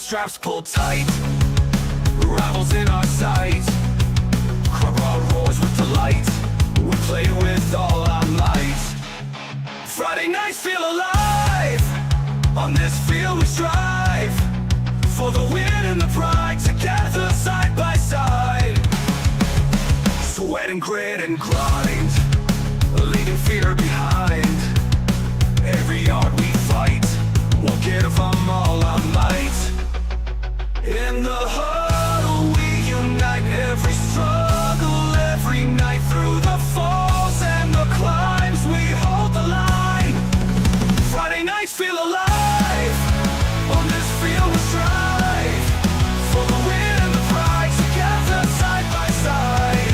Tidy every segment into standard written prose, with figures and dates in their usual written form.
straps pulled tight, rivals in our sight. Crowd roars with delight, we play with all our might. Friday nights feel alive, on this field we strive for the win and the pride, together side by side. Sweat and grit and grind, leaving fear behind. Every yard we fight, we'll give them all our might. In the huddle we unite, every struggle, every night. Through the falls and the climbs, we hold the line. Friday nights feel alive, on this field we strive for the win and the pride, together side by side.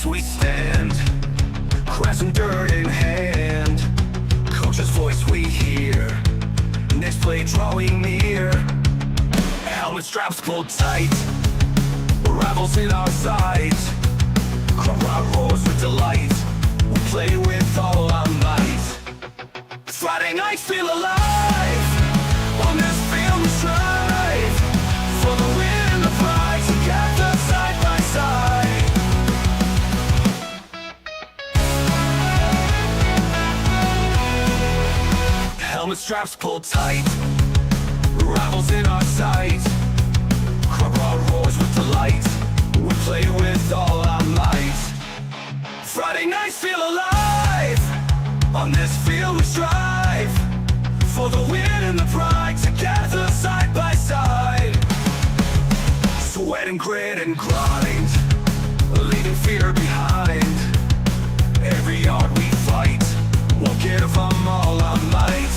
We stand, crescent dirt in hand. Coach's voice we hear, next play drawing near. Helmet straps pulled tight, rivals in our sight. Crowd roars with delight, we play with all our might. Friday nights feel alive, on this field we strive for the win and the pride, together side by side. Helmet straps pulled tight, rivals in our sight. Crowd roars with delight, we play with all our might. Friday nights feel alive, on this field we strive for the win and the pride, together side by side. Sweat and grit and grind, leaving fear behind. Every yard we fight, we'll give them all our might.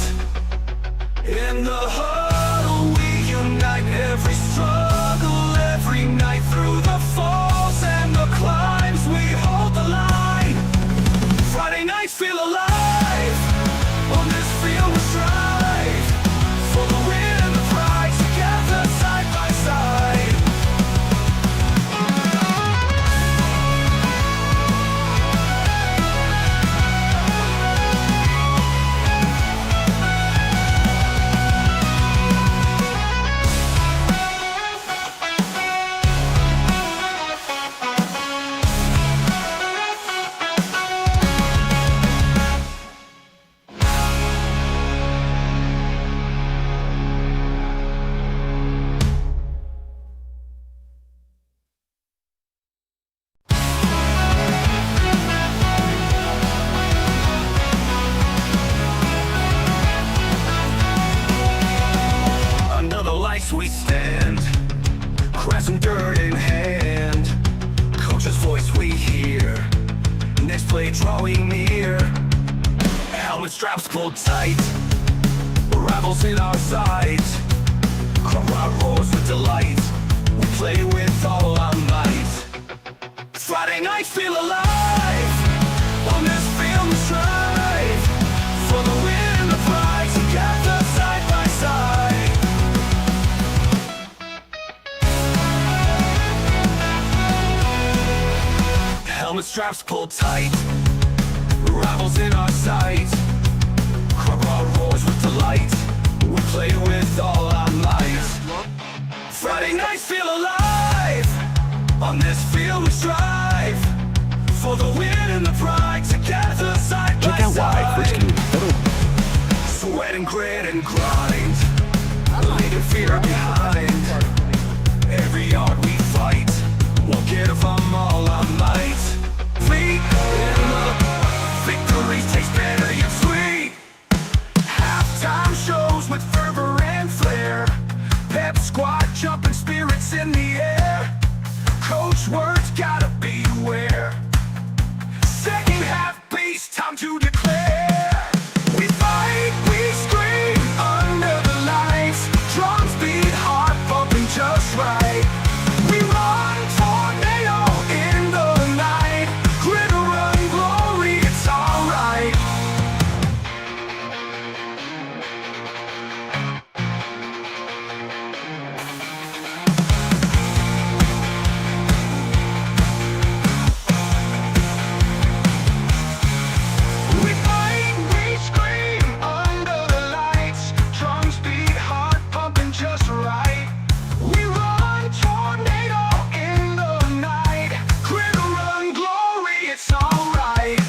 In the huddle we unite, every struggle, every night. Through the falls and the climbs, we hold the line. Friday nights feel alive, on this field we strive for the win and the pride, together side by side. We stand, crescent dirt in hand. Coach's voice we hear, next play drawing near. Helmet straps pulled tight, rivals in our sight. Crowd roars with delight, we play with all our might. Friday nights feel alive, on this field we strive for the win and the pride, together side by side. Helmet straps pulled tight, rivals in our sight. Crowd roars with delight, we play with all our might. Friday nights feel alive, on this field we strive for the win and the pride, together side by side. Sweat and grit and grind, leaving fear behind. Every yard we fight, we'll give them all our might. In the victory time to declare. We fight, we scream under the lights. Drums beat, heart pumping just right. We run, tornado in the night. Glitter run, glory, it's alright. We fight, we scream under the lights. Drums beat, heart pumping just right. We run, tornado in the night. Glitter run, glory, it's alright.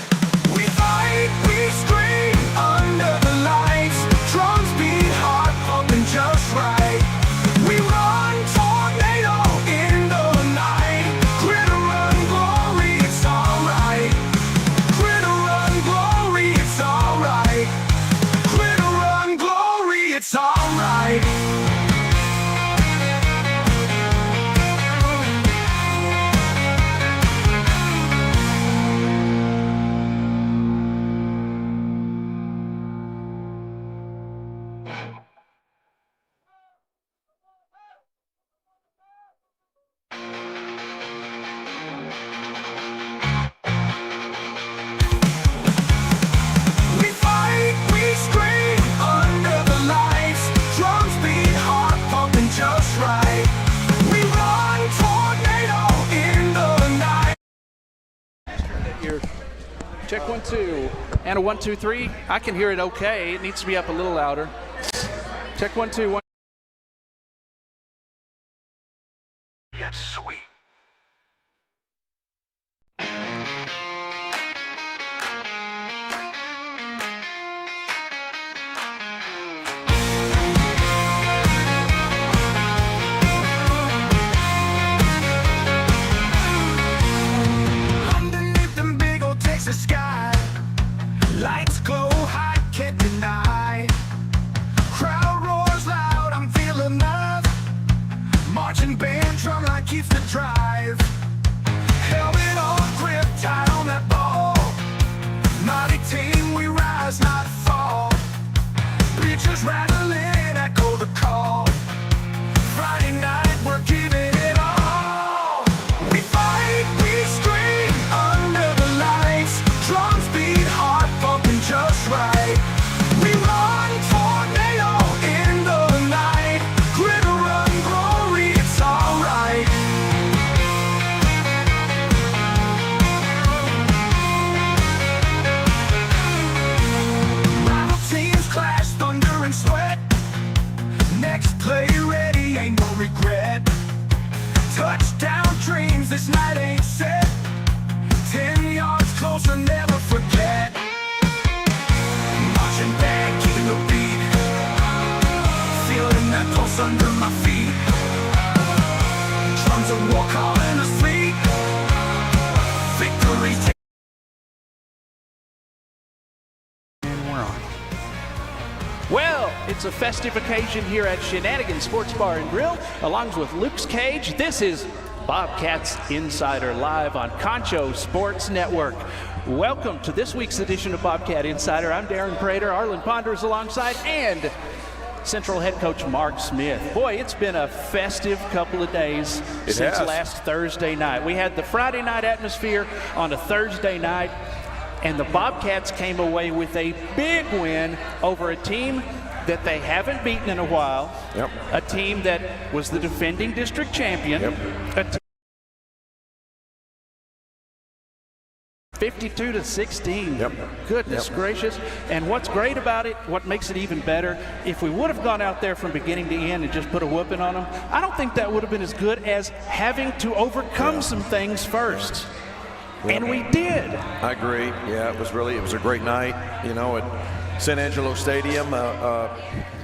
We fight, we scream under the lights. Drums beat, heart pumping just right. We run, tornado in the night. Glitter run, glory, it's alright. Glitter run, glory, it's alright. Glitter run, glory, it's alright. We fight, we scream under the lights. Drums beat, heart pumping just right. We run, tornado in the night. Here. Check 1 2 and a 1 2 3. I can hear it okay. It needs to be up a little louder. Check 1 2 1. Yes, sweet. Underneath them big old Texas sky, lights glow high, can't deny. Crowd roars loud, I'm feeling love. Marching band, drum line keeps the drive. Helmet on, grip tight on that ball. Mighty team, we rise, not fall. Bleachers rattling, echo the call. Friday night, we're giving it all. We fight, we scream under the lights. Drums beat, heart pumping just right. We run, tornado in the night. Glitter run, glory, it's alright. Rival teams clash, thunder and sweat. Next play ready, ain't no regret. Touchdown dreams, this night ain't set. 10 yards closer, never forget. Marching band, keeping the beat. Feeling that pulse under my feet. Drums of war calling us sweet. Victory. Well, it's a festive occasion here at Shenanigans Sports Bar and Grill, along with Luke's Cage. This is Bobcats Insider live on Concho Sports Network. Welcome to this week's edition of Bobcat Insider. I'm Darren Prater, Arlen Ponder is alongside, and Central head coach Mark Smith. Boy, it's been a festive couple of days since last Thursday night. We had the Friday night atmosphere on a Thursday night, and the Bobcats came away with a big win over a team that they haven't beaten in a while. Yep. A team that was the defending district champion. Yep. A team 52-16. Yep. Goodness gracious. And what's great about it, what makes it even better, if we would have gone out there from beginning to end and just put a whooping on them, I don't think that would have been as good as having to overcome some things first. And we did. I agree. Yeah, it was a great night, you know, at San Angelo Stadium.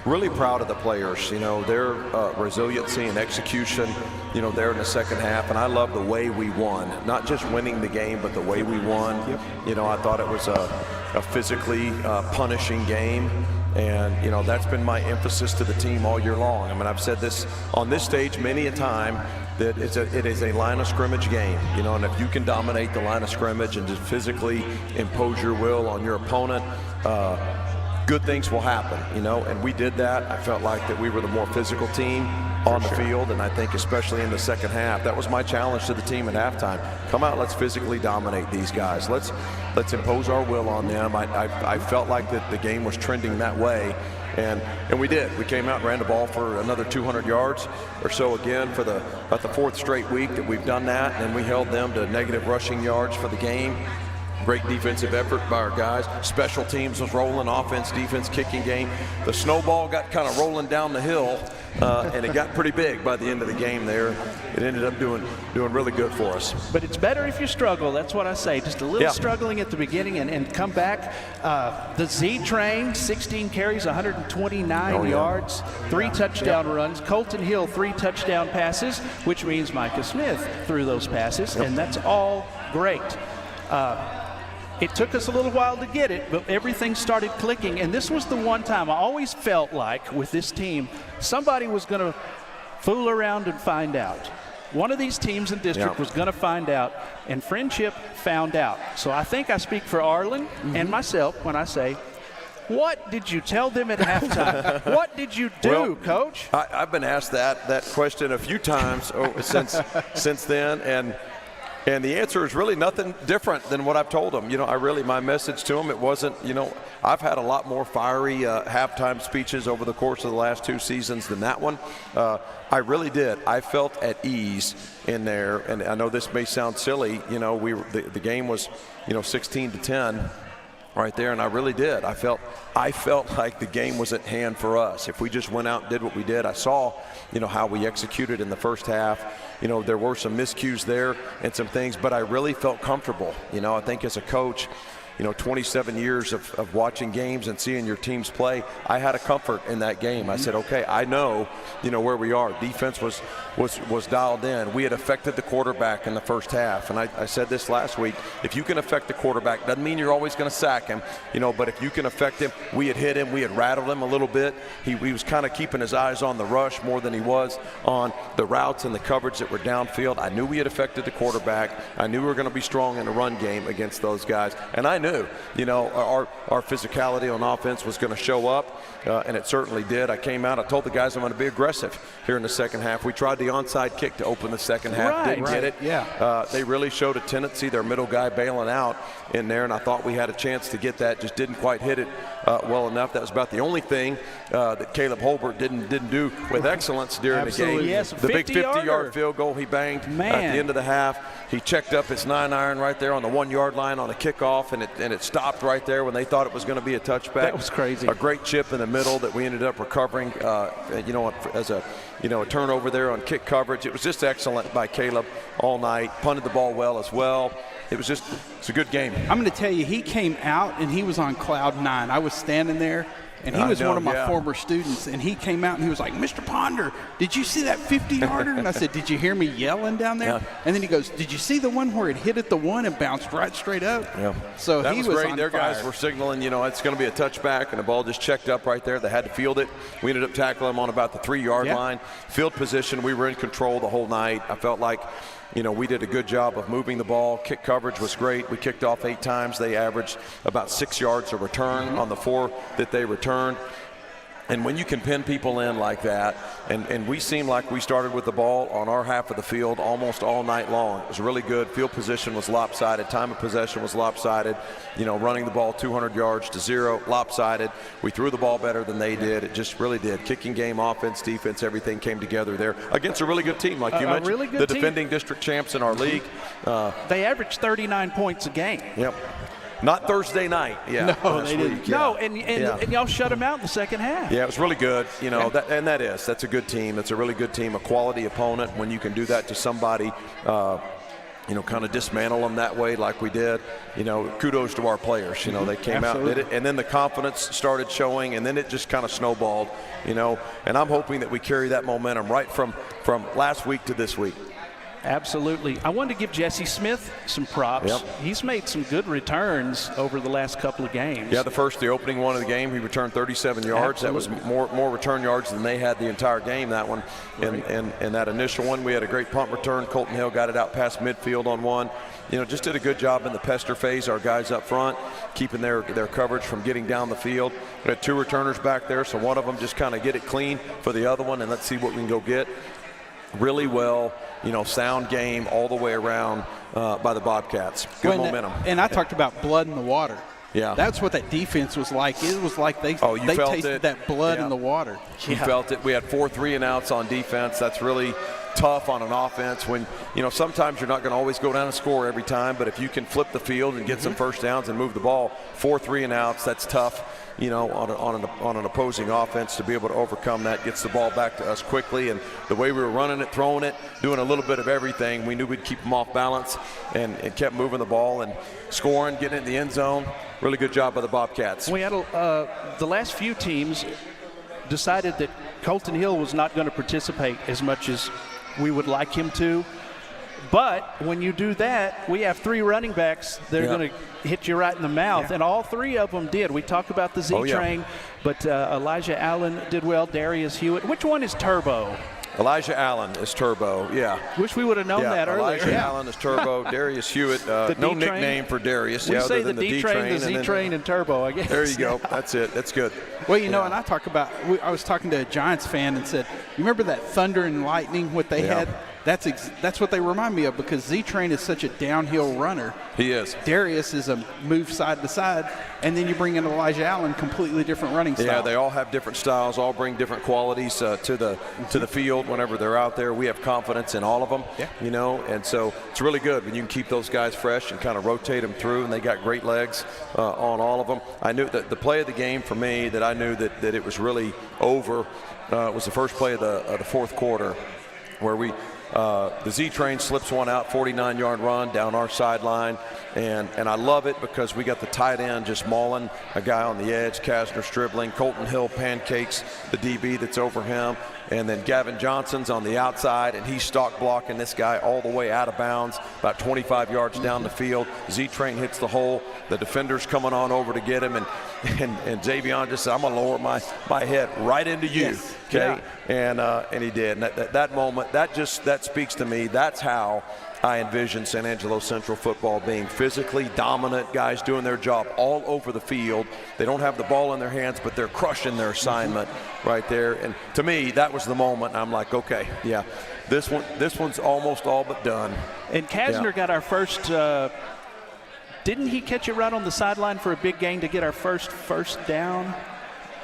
Really proud of the players, you know, their resiliency and execution, you know, there in the second half. And I love the way we won, not just winning the game, but the way we won. Yep. You know, I thought it was a physically punishing game. And, you know, that's been my emphasis to the team all year long. I mean, I've said this on this stage many a time. that it is a line of scrimmage game, you know, and if you can dominate the line of scrimmage and just physically impose your will on your opponent, good things will happen, you know, and we did that. I felt like that we were the more physical team on the field, and I think especially in the second half, that was my challenge to the team at halftime. Come out, let's physically dominate these guys. Let's impose our will on them. I felt like that the game was trending that way, and we did. We came out and ran the ball for another 200 yards or so again for about the fourth straight week that we've done that, and we held them to negative rushing yards for the game. Great defensive effort by our guys. Special teams was rolling, offense, defense, kicking game. The snowball got kind of rolling down the hill, and it got pretty big by the end of the game there. It ended up doing really good for us. But it's better if you struggle. That's what I say. Just a little struggling at the beginning and come back. The Z Train, 16 carries, 129 yards, 3 touchdown runs. Colton Hill, 3 touchdown passes, which means Micah Smith threw those passes, and that's all great. It took us a little while to get it, but everything started clicking. And this was the one time I always felt like with this team, somebody was going to fool around and find out. One of these teams in district was going to find out, and Friendship found out. So I think I speak for Arlen and myself when I say, what did you tell them at halftime? What did you do, Coach? I've been asked that question a few times since then, and the answer is really nothing different than what I've told them. You know, my message to them, it wasn't, you know, I've had a lot more fiery halftime speeches over the course of the last 2 seasons than that one. I really did. I felt at ease in there, and I know this may sound silly. You know, the game was, you know, 16-10 right there, and I really did. I felt like the game was at hand for us. If we just went out and did what we did, I saw, you know, how we executed in the first half. You know, there were some miscues there and some things, but I really felt comfortable. You know, I think as a coach, you know, 27 years of watching games and seeing your teams play, I had a comfort in that game. I said, okay, I know, you know, where we are. Defense was dialed in. We had affected the quarterback in the first half, and I said this last week, if you can affect the quarterback, doesn't mean you're always going to sack him, you know, but if you can affect him, we had hit him, we had rattled him a little bit. He was kind of keeping his eyes on the rush more than he was on the routes and the coverage that were downfield. I knew we had affected the quarterback. I knew we were going to be strong in the run game against those guys, and I knew, you know, our physicality on offense was going to show up, and it certainly did. I came out, I told the guys I'm going to be aggressive here in the second half. We tried the onside kick to open the second half, didn't get it. Yeah. They really showed a tendency, their middle guy bailing out in there, and I thought we had a chance to get that, just didn't quite hit it well enough. That was about the only thing that Caleb Holbert didn't do with excellence during the game. Yes, the big 50-yard field goal he banged at the end of the half. He checked up his 9-iron right there on the 1-yard line on a kickoff, and it stopped right there when they thought it was going to be a touchback. That was crazy. A great chip in the middle that we ended up recovering, you know, as a turnover there on kick coverage. It was just excellent by Caleb all night. Punted the ball well as well. It's a good game. I'm going to tell you, he came out and he was on cloud 9. I was standing there, and he was one of my former students, and he came out and he was like, Mr. Ponder, did you see that 50-yarder? And I said, did you hear me yelling down there? Yeah. And then he goes, did you see the one where it hit at the 1 and bounced right straight up? Yeah. So that he was great. on Their fire. guys were signaling, you know, it's going to be a touchback, and the ball just checked up right there. They had to field it. We ended up tackling them on about the 3-yard line. Field position, we were in control the whole night. I felt like, you know, we did a good job of moving the ball. Kick coverage was great. We kicked off 8 times. They averaged about 6 yards a return on the 4 that they returned. And when you can pin people in like that, and we seemed like we started with the ball on our half of the field almost all night long. It was really good. Field position was lopsided. Time of possession was lopsided. You know, running the ball 200 yards to 0, lopsided. We threw the ball better than they did. It just really did. Kicking game, offense, defense, everything came together there against a really good team, like you mentioned. Really good the team. Defending district champs in our league. They averaged 39 points a game. Yep. Not Thursday night. Yeah. No, they didn't. No, and y'all shut them out in the second half. Yeah, it was really good. You know, that's a good team. It's a really good team, a quality opponent. When you can do that to somebody, you know, kind of dismantle them that way like we did, you know, kudos to our players. You know, they came out and did it, and then the confidence started showing, and then it just kind of snowballed, you know, and I'm hoping that we carry that momentum right from last week to this week. Absolutely. I wanted to give Jesse Smith some props. Yep. He's made some good returns over the last couple of games. Yeah, the opening one of the game, he returned 37 yards. Absolutely. That was more return yards than they had the entire game, that one. And that initial one, we had a great punt return. Colton Hill got it out past midfield on one. Just did a good job in the pester phase, our guys up front, keeping their coverage from getting down the field. We had 2 returners back there, so one of them just kind of get it clean for the other one, and let's see what we can go get. Really well, sound game all the way around by the Bobcats. Good momentum. And I talked about blood in the water. Yeah. That's what that defense was like. It was like they tasted that blood in the water. You felt it. We had 4 3-and-outs on defense. That's really tough on an offense when, sometimes you're not going to always go down and score every time, but if you can flip the field and get some first downs and move the ball, 4 3-and-outs, that's tough. On an opposing offense to be able to overcome that, gets the ball back to us quickly. And the way we were running it, throwing it, doing a little bit of everything, we knew we'd keep them off balance and kept moving the ball and scoring, getting in the end zone. Really good job by the Bobcats. We had the last few teams decided that Colton Hill was not going to participate as much as we would like him to. But when you do that, we have 3 running backs that are going to hit you right in the mouth, and all 3 of them did. We talk about the Z-Train, but Elijah Allen did well, Darius Hewitt. Which one is Turbo? Elijah Allen is Turbo, yeah. Wish we would have known that earlier. Elijah Allen is Turbo. Darius Hewitt, no nickname for Darius. We say other the than D-Train, the Z-Train, and Turbo, I guess. There you go. That's it. That's good. Well, and I talk about, I was talking to a Giants fan and said, you remember that Thunder and Lightning, what they had? That's what they remind me of, because Z-Train is such a downhill runner. He is. Darius is a move side to side, and then you bring in Elijah Allen, completely different running style. Yeah, they all have different styles, all bring different qualities to the field whenever they're out there. We have confidence in all of them, and so it's really good when you can keep those guys fresh and kind of rotate them through, and they got great legs on all of them. I knew that the play of the game for me that I knew that it was really over was the first play of the fourth quarter, where the Z-Train slips one out, 49-yard run down our sideline, and I love it because we got the tight end just mauling a guy on the edge, Kasner dribbling, Colton Hill pancakes the DB that's over him, and then Gavin Johnson's on the outside, and he's stock blocking this guy all the way out of bounds, about 25 yards down the field. Z-Train hits the hole. The defender's coming on over to get him, and Xavion just said, I'm going to lower my head right into you. Yes. Okay, and he did. And that moment, that speaks to me. That's how I envision San Angelo Central football being physically dominant, guys doing their job all over the field. They don't have the ball in their hands, but they're crushing their assignment right there. And to me, that was the moment. I'm like, okay, yeah, this one's almost all but done. And Kasner got our first. Didn't he catch it right on the sideline for a big gain to get our first down?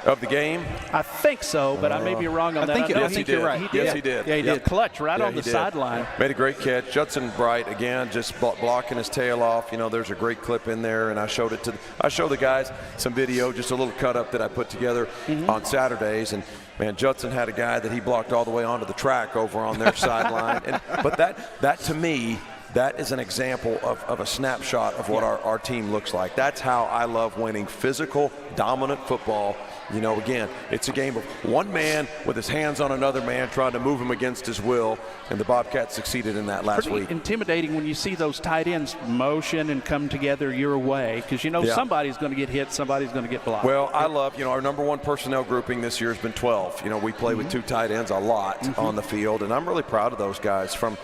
Of the game? I think so, but I may be wrong on that. Yes, he did. Right. Yes, he did. Yeah, he did. Clutch right on the sideline. Made a great catch. Judson Bright, again, just blocking his tail off. There's a great clip in there, and I showed the guys some video, just a little cut-up that I put together on Saturdays, and man, Judson had a guy that he blocked all the way onto the track over on their sideline. But that to me, that is an example of a snapshot of what our team looks like. That's how I love winning physical, dominant football. Again, it's a game of one man with his hands on another man trying to move him against his will, and the Bobcats succeeded in that last week. Intimidating when you see those tight ends motion and come together your way, because somebody's going to get hit, somebody's going to get blocked. Well, I love, our number one personnel grouping this year has been 12. We play with 2 tight ends a lot on the field, and I'm really proud of those guys. From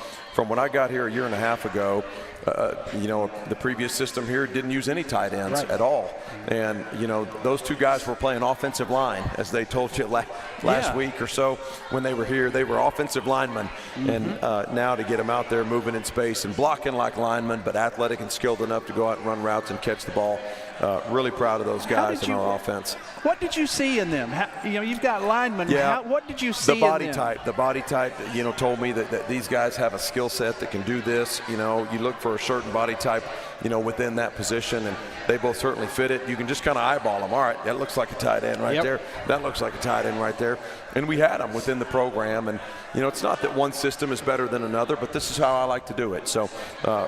when I got here a year and a half ago, the previous system here didn't use any tight ends at all. And, those 2 guys were playing offensive line, as they told you last week or so when they were here. They were offensive linemen. And now to get them out there moving in space and blocking like linemen, but athletic and skilled enough to go out and run routes and catch the ball. Really proud of those guys in our offense. What did you see in them? You've got linemen. Yeah. What did you see in them? The body type, told me that these guys have a skill set that can do this. You look for a certain body type, within that position, and they both certainly fit it. You can just kind of eyeball them. All right, that looks like a tight end right there. That looks like a tight end right there. And we had them within the program. And, it's not that one system is better than another, but this is how I like to do it. So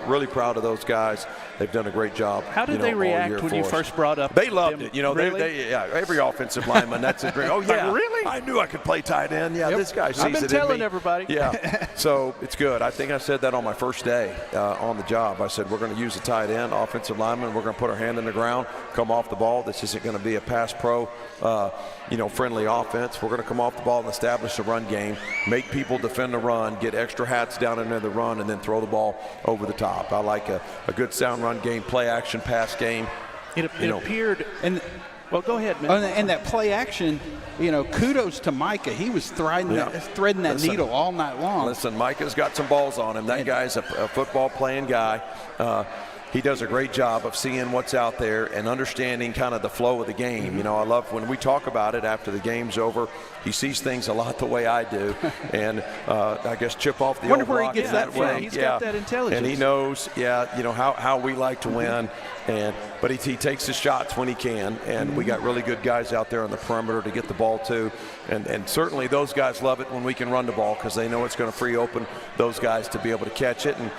really proud of those guys. They've done a great job. How did they react when you first brought up? They loved it. Really? Every offensive lineman, that's a dream. Oh, yeah. Like, really? I knew I could play tight end. Yeah, this guy sees it in me. I've been telling everybody. Yeah. So it's good. I think think I said that on my first day on the job. I said, we're going to use a tight end, offensive lineman. We're going to put our hand in the ground, come off the ball. This isn't going to be a pass pro, friendly offense. We're going to come off the ball and establish a run game, make people defend the run, get extra hats down into the run, and then throw the ball over the top. I like a good sound run game, play action, pass game. It appeared, and well, go ahead, man. And that play action, kudos to Micah. He was threading that needle all night long. Listen, Micah's got some balls on him. That guy's a football playing guy. He does a great job of seeing what's out there and understanding kind of the flow of the game. I love when we talk about it after the game's over. He sees things a lot the way I do, and I guess chip off the old block. Wonder where he gets that from. He's got that intelligence, and he knows, how we like to win. But he takes his shots when he can, and we got really good guys out there on the perimeter to get the ball to, and certainly those guys love it when we can run the ball because they know it's going to free open those guys to be able to catch it. And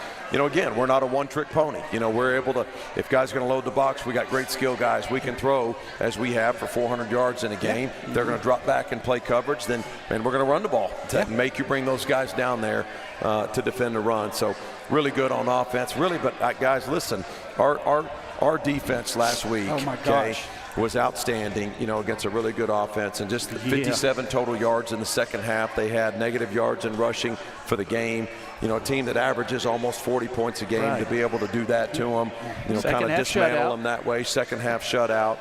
again, we're not a one-trick pony. We're able to, if guys are going to load the box, we got great skill guys. We can throw as we have for 400 yards in a game. They're going to drop back and play coverage, and we're going to run the ball to make you bring those guys down there to defend the run. So really good on offense, really. But guys, listen, our defense last week, was outstanding, against a really good offense, and just 57 total yards in the second half. They had negative yards in rushing for the game. A team that averages almost 40 points a game, to be able to do that to them, kind of dismantle them that way. Second half shutout,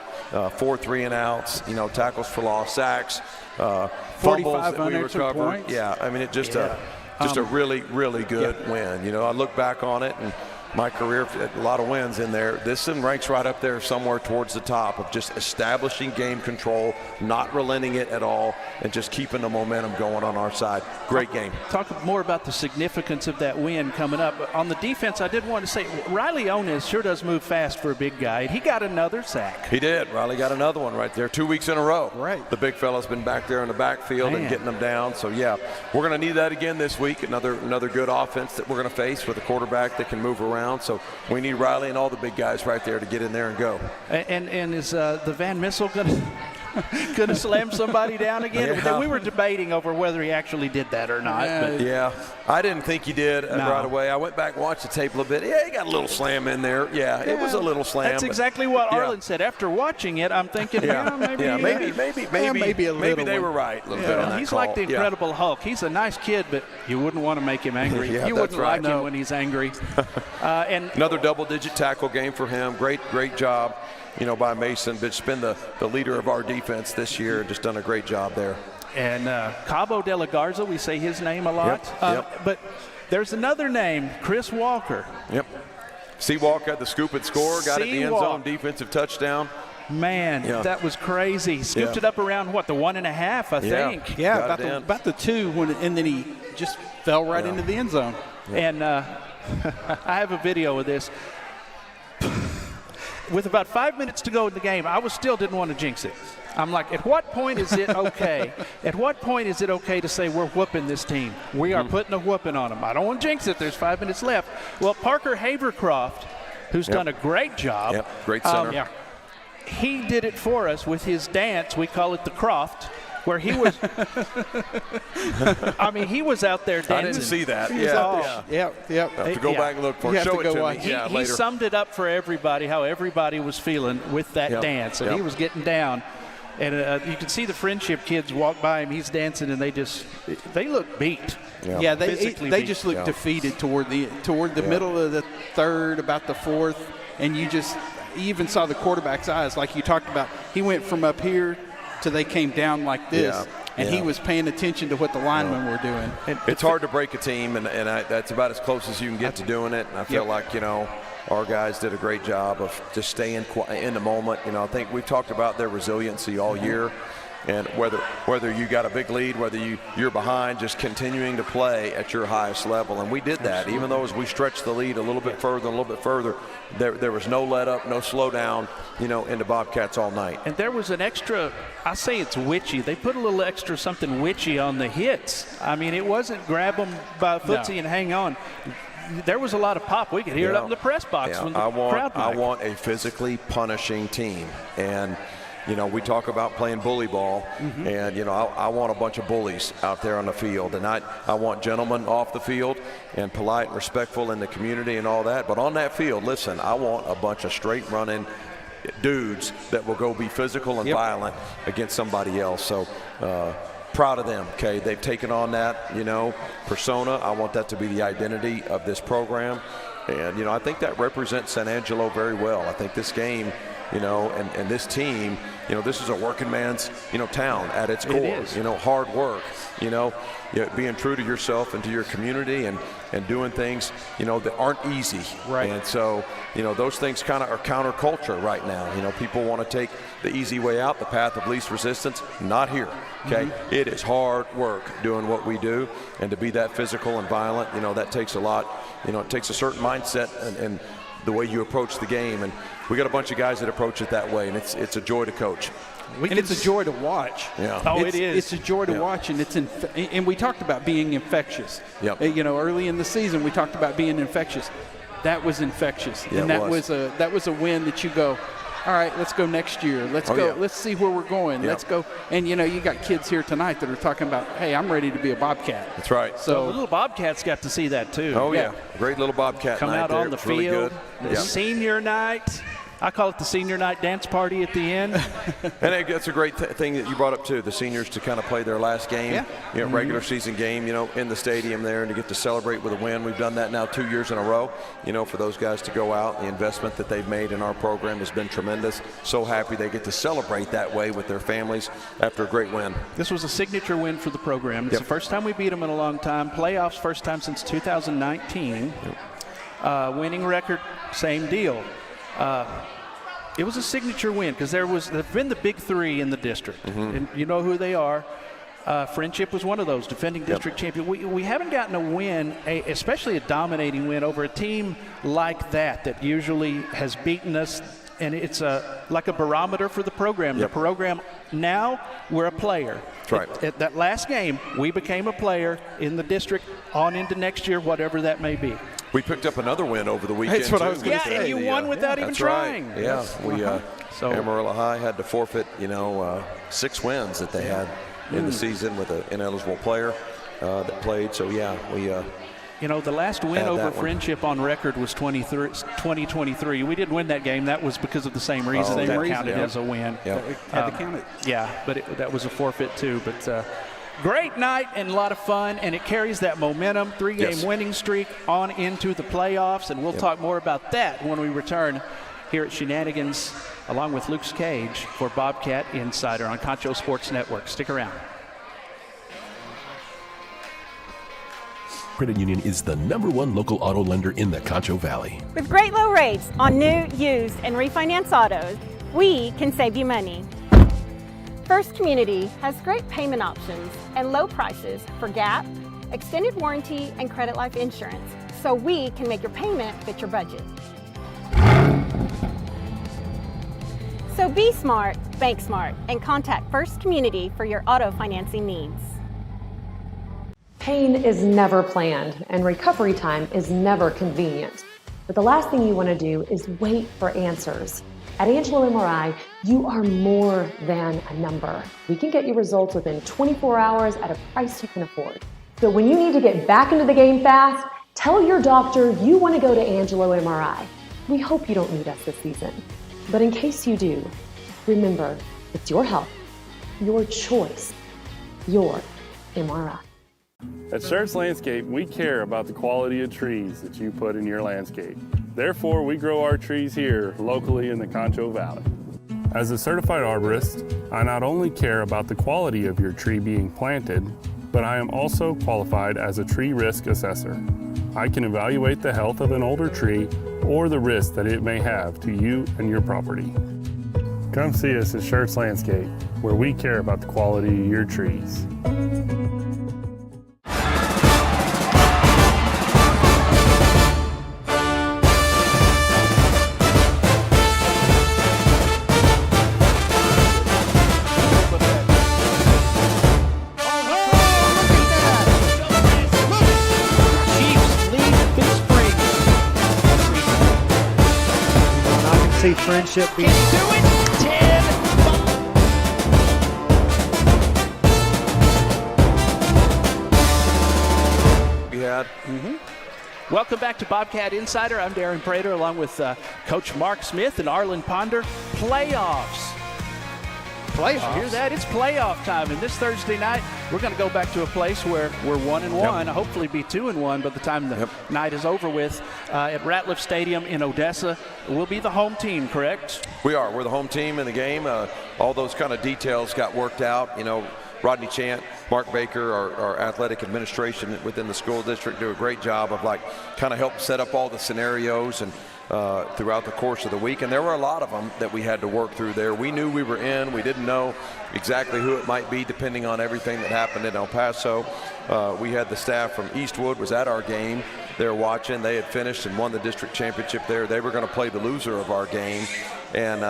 4 3-and-outs, tackles for loss, sacks, fumbles that we recovered. Points. Yeah, I mean, just a really, really good win. I look back on it, and my career, a lot of wins in there. This one ranks right up there somewhere towards the top of just establishing game control, not relenting it at all, and just keeping the momentum going on our side. Great game. Talk more about the significance of that win coming up. On the defense, I did want to say, Riley Onez sure does move fast for a big guy. He got another sack. He did. Riley got another one right there, 2 weeks in a row. Right. The big fella's been back there in the backfield and getting them down. So, we're going to need that again this week. Another good offense that we're going to face with a quarterback that can move around. So we need Riley and all the big guys right there to get in there and go. And is the Van Missel going to slam somebody down again? Yeah. We were debating over whether he actually did that or not. Yeah, I didn't think he did right away. I went back and watched the tape a little bit. Yeah, he got a little slam in there. Yeah, it was a little slam. That's exactly what Arlen said. After watching it, I'm thinking, maybe a little. Maybe they were right a little bit on that He's call. like the Incredible Hulk. He's a nice kid, but you wouldn't want to make him angry. You wouldn't like him when he's angry. And another double-digit tackle game for him. Great job, by Mason. But been the leader of our defense this year. Just done a great job there. And Cabo de la Garza, we say his name a lot. Yep. But there's another name, Chris Walker. Yep. Seawalk got the scoop and score, got it in the end zone, defensive touchdown. Man, that was crazy. Scooped it up around, the 1.5, I think. Yeah, about the 2, and then he just fell right into the end zone. And I have a video of this. With about 5 minutes to go in the game, I still didn't want to jinx it. I'm like, at what point is it okay? At what point is it okay to say we're whooping this team? We are putting a whooping on them. I don't want to jinx it. There's 5 minutes left. Well, Parker Havercroft, who's done a great job. Great center. He did it for us with his dance. We call it the Croft, where he was. I mean, he was out there dancing. I didn't see that. Yep. Have to go back and look for it. Show it to me. He summed it up for everybody, how everybody was feeling with that dance, and he was getting down. And you can see the friendship kids walk by him. He's dancing, and they look beat. Yeah, they just look defeated toward the middle of the third, about the fourth, and you even saw the quarterback's eyes, like you talked about. He went from up here to they came down like this, and he was paying attention to what the linemen were doing. It's hard to break a team, and that's about as close as you can get to doing it. And I feel like our guys did a great job of just staying in the moment. I think we've talked about their resiliency all year. And whether you got a big lead, whether you're behind, just continuing to play at your highest level. And we did that. Even though as we stretched the lead a little bit further, there was no let up, no slow down, in the Bobcats all night. And there was an extra, I say it's witchy. They put a little extra something witchy on the hits. I mean, it wasn't grab them by footsie and hang on. There was a lot of pop. We could hear it up in the press box. When the crowd I want a physically punishing team. And You know, we talk about playing bully ball, and, you know, I want a bunch of bullies out there on the field, and I want gentlemen off the field and polite and respectful in the community and all that. But on that field, listen, I want a bunch of straight running dudes that will go be physical and violent against somebody else. So proud of them, okay? They've taken on that, you know, persona. I want that to be the identity of this program. And, you know, I think that represents San Angelo very well. I think this game, you know, and this team, you know, this is a working man's, you know, town at its core. It is. You know, hard work, you know, being true to yourself and to your community and doing things, you know, that aren't easy. Right. And so, you know, those things kind of are counterculture right now. You know, people want to take the easy way out, the path of least resistance. Not here, okay? It is hard work doing what we do, and to be that physical and violent, you know, that takes a lot. You know, it takes a certain mindset and the way you approach the game, and we got a bunch of guys that approach it that way, and it's a joy to coach. And it's a joy to watch. Yeah. Oh, It's a joy to watch, and and we talked about being infectious. Yep. You know, early in the season, we talked about being infectious. That was infectious, Yeah, and it that was a win that you go, all right, let's go next year. Let's go. Yeah. Let's see where we're going. Yeah. Let's go. And, you know, you got kids here tonight that are talking about, hey, I'm ready to be a Bobcat. That's right. The So, little Bobcats got to see that too. Oh, yeah. Great little Bobcat Come night out there. on the It was really field, good. the senior night. I call it the senior night dance party at the end. And that's a great thing that you brought up, too, the seniors to kind of play their last game, you know, regular season game, you know, in the stadium there, and to get to celebrate with a win. We've done that now 2 years in a row, you know, for those guys to go out. The investment that they've made in our program has been tremendous. So happy they get to celebrate that way with their families after a great win. This was a signature win for the program. It's the first time we beat them in a long time. Playoffs, first time since 2019. Winning record, same deal. It was a signature win because there've been the big three in the district, and you know who they are. Friendship was one of those, defending district champion. We haven't gotten a win, especially a dominating win over a team like that usually has beaten us, and it's like a barometer for the program. The program now, we're a player. That's right. At that last game, we became a player in the district on into next year, whatever that may be. We picked up another win over the weekend. That's what I too. was gonna say. And you won without even That's trying. Right. Yeah, we So- Amarillo High had to forfeit, you know, 6 wins that they had in the season with an ineligible player that played. So yeah, we. You know, the last win Add over that one. Friendship on record was 2023. We didn't win that game. That was because of the same reason. Same That reason, counted yeah. as a win. Yeah. had to count it. Yeah, but that was a forfeit too. But great night and a lot of fun, and it carries that momentum, 3-game winning streak on into the playoffs, and we'll talk more about that when we return here at Shenanigans, along with Luke Cage for Bobcat Insider on Concho Sports Network. Stick around. Credit Union is the #1 local auto lender in the Concho Valley. With great low rates on new, used, and refinance autos, we can save you money. First Community has great payment options and low prices for GAP, extended warranty, and credit life insurance, so we can make your payment fit your budget. So be smart, bank smart, and contact First Community for your auto financing needs. Pain is never planned and recovery time is never convenient. But the last thing you want to do is wait for answers. At Angelo MRI, you are more than a number. We can get you results within 24 hours at a price you can afford. So when you need to get back into the game fast, tell your doctor you want to go to Angelo MRI. We hope you don't need us this season. But in case you do, remember, it's your health, your choice, your MRI. At Schertz Landscape, we care about the quality of trees that you put in your landscape. Therefore, we grow our trees here locally in the Concho Valley. As a certified arborist, I not only care about the quality of your tree being planted, but I am also qualified as a tree risk assessor. I can evaluate the health of an older tree or the risk that it may have to you and your property. Come see us at Schertz Landscape, where we care about the quality of your trees. See Friendship being had. Welcome back to Bobcat Insider. I'm Darren Prater along with Coach Mark Smith and Arlen Ponder. Playoffs. Playoffs. Hear that? It's playoff time. And this Thursday night, we're going to go back to a place where we're 1-1. Hopefully be 2-1 by the time the night is over with. At Ratliff Stadium in Odessa. We'll be the home team, correct? We are. We're the home team in the game. All those kind of details got worked out. You know, Rodney Chant, Mark Baker, our athletic administration within the school district do a great job of kind of help set up all the scenarios and throughout the course of the week. And there were a lot of them that we had to work through there. We knew we were in. We didn't know exactly who it might be depending on everything that happened in El Paso. We had the staff from Eastwood was at our game. They were watching. They had finished and won the district championship there. They were going to play the loser of our game. And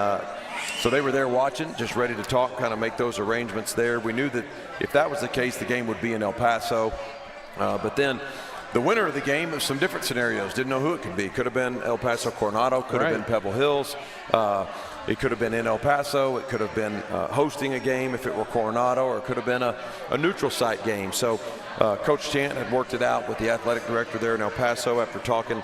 so they were there watching, just ready to talk, kind of make those arrangements there. We knew that if that was the case, the game would be in El Paso. But then the winner of the game was some different scenarios. Didn't know who it could be. Could have been El Paso Coronado, could have been Pebble Hills. It could have been in El Paso. It could have been hosting a game if it were Coronado, or it could have been a neutral site game. So Coach Chant had worked it out with the athletic director there in El Paso after talking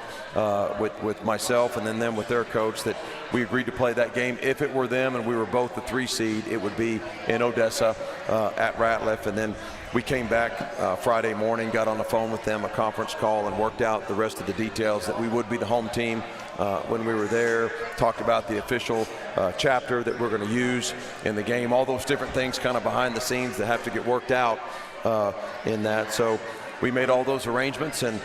with myself and then them with their coach that we agreed to play that game. If it were them and we were both the 3 seed, it would be in Odessa at Ratliff. And then we came back Friday morning, got on the phone with them, a conference call, and worked out the rest of the details that we would be the home team when we were there. Talked about the official chapter that we're going to use in the game. All those different things kind of behind the scenes that have to get worked out in that. So we made all those arrangements, and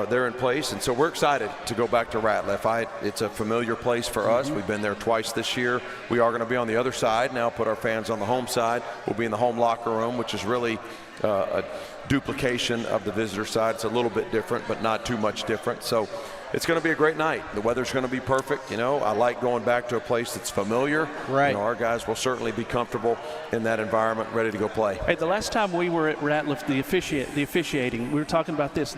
they're in place. And so we're excited to go back to Ratliff. It's a familiar place for us. We've been there twice this year. We are going to be on the other side now, put our fans on the home side. We'll be in the home locker room, which is really a duplication of the visitor side. It's a little bit different, but not too much different. So it's going to be a great night. The weather's going to be perfect. You know, I like going back to a place that's familiar. Right. You know, our guys will certainly be comfortable in that environment, ready to go play. Hey, the last time we were at Ratliff, the officiating, we were talking about this.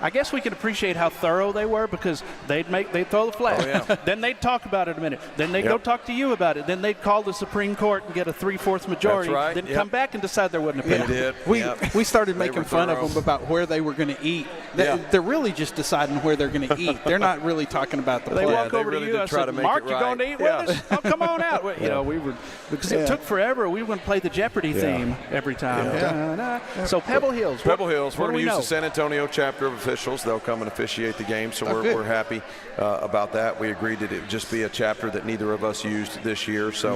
I guess we can appreciate how thorough they were, because they'd throw the flag. Oh, yeah. Then they'd talk about it a minute. Then they'd go talk to you about it. Then they'd call the Supreme Court and get a 3/4 majority. That's right. Then come back and decide there wasn't a penalty. They did. We started making fun of them about where they were going to eat. They're really just deciding where they're going to eat. They're not really talking about the They play. walk over really to you. I did try said, to make Mark, it you're right. going to eat with us? Oh, come on out. Well, you know, we were, because it took forever. We were going to play the Jeopardy theme every time. So Pebble Hills. Pebble Hills, we're what going do to we use the know? San Antonio chapter of officials. They'll come and officiate the game, so we're happy about that. We agreed that it would just be a chapter that neither of us used this year. So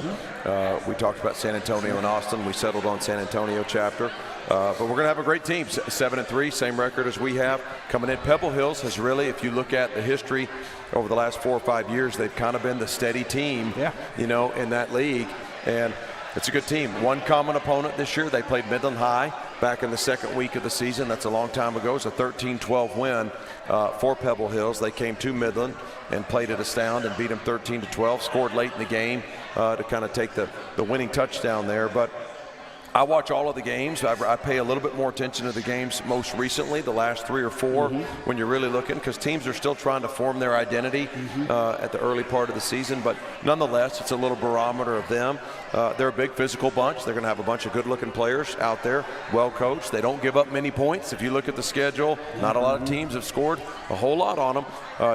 we talked about San Antonio and Austin. We settled on San Antonio chapter. But we're going to have a great team, 7-3, same record as we have. Coming in, Pebble Hills has really, if you look at the history over the last 4 or 5 years, they've kind of been the steady team, you know, in that league. And it's a good team. One common opponent this year. They played Midland High back in the second week of the season. That's a long time ago. It's a 13-12 win for Pebble Hills. They came to Midland and played at Astound and beat them 13-12. Scored late in the game to kind of take the winning touchdown there. But I watch all of the games. I pay a little bit more attention to the games most recently, the last 3 or 4, when you're really looking, because teams are still trying to form their identity at the early part of the season. But nonetheless, it's a little barometer of them. They're a big physical bunch. They're going to have a bunch of good-looking players out there, well coached. They don't give up many points. If you look at the schedule, not a lot of teams have scored a whole lot on them.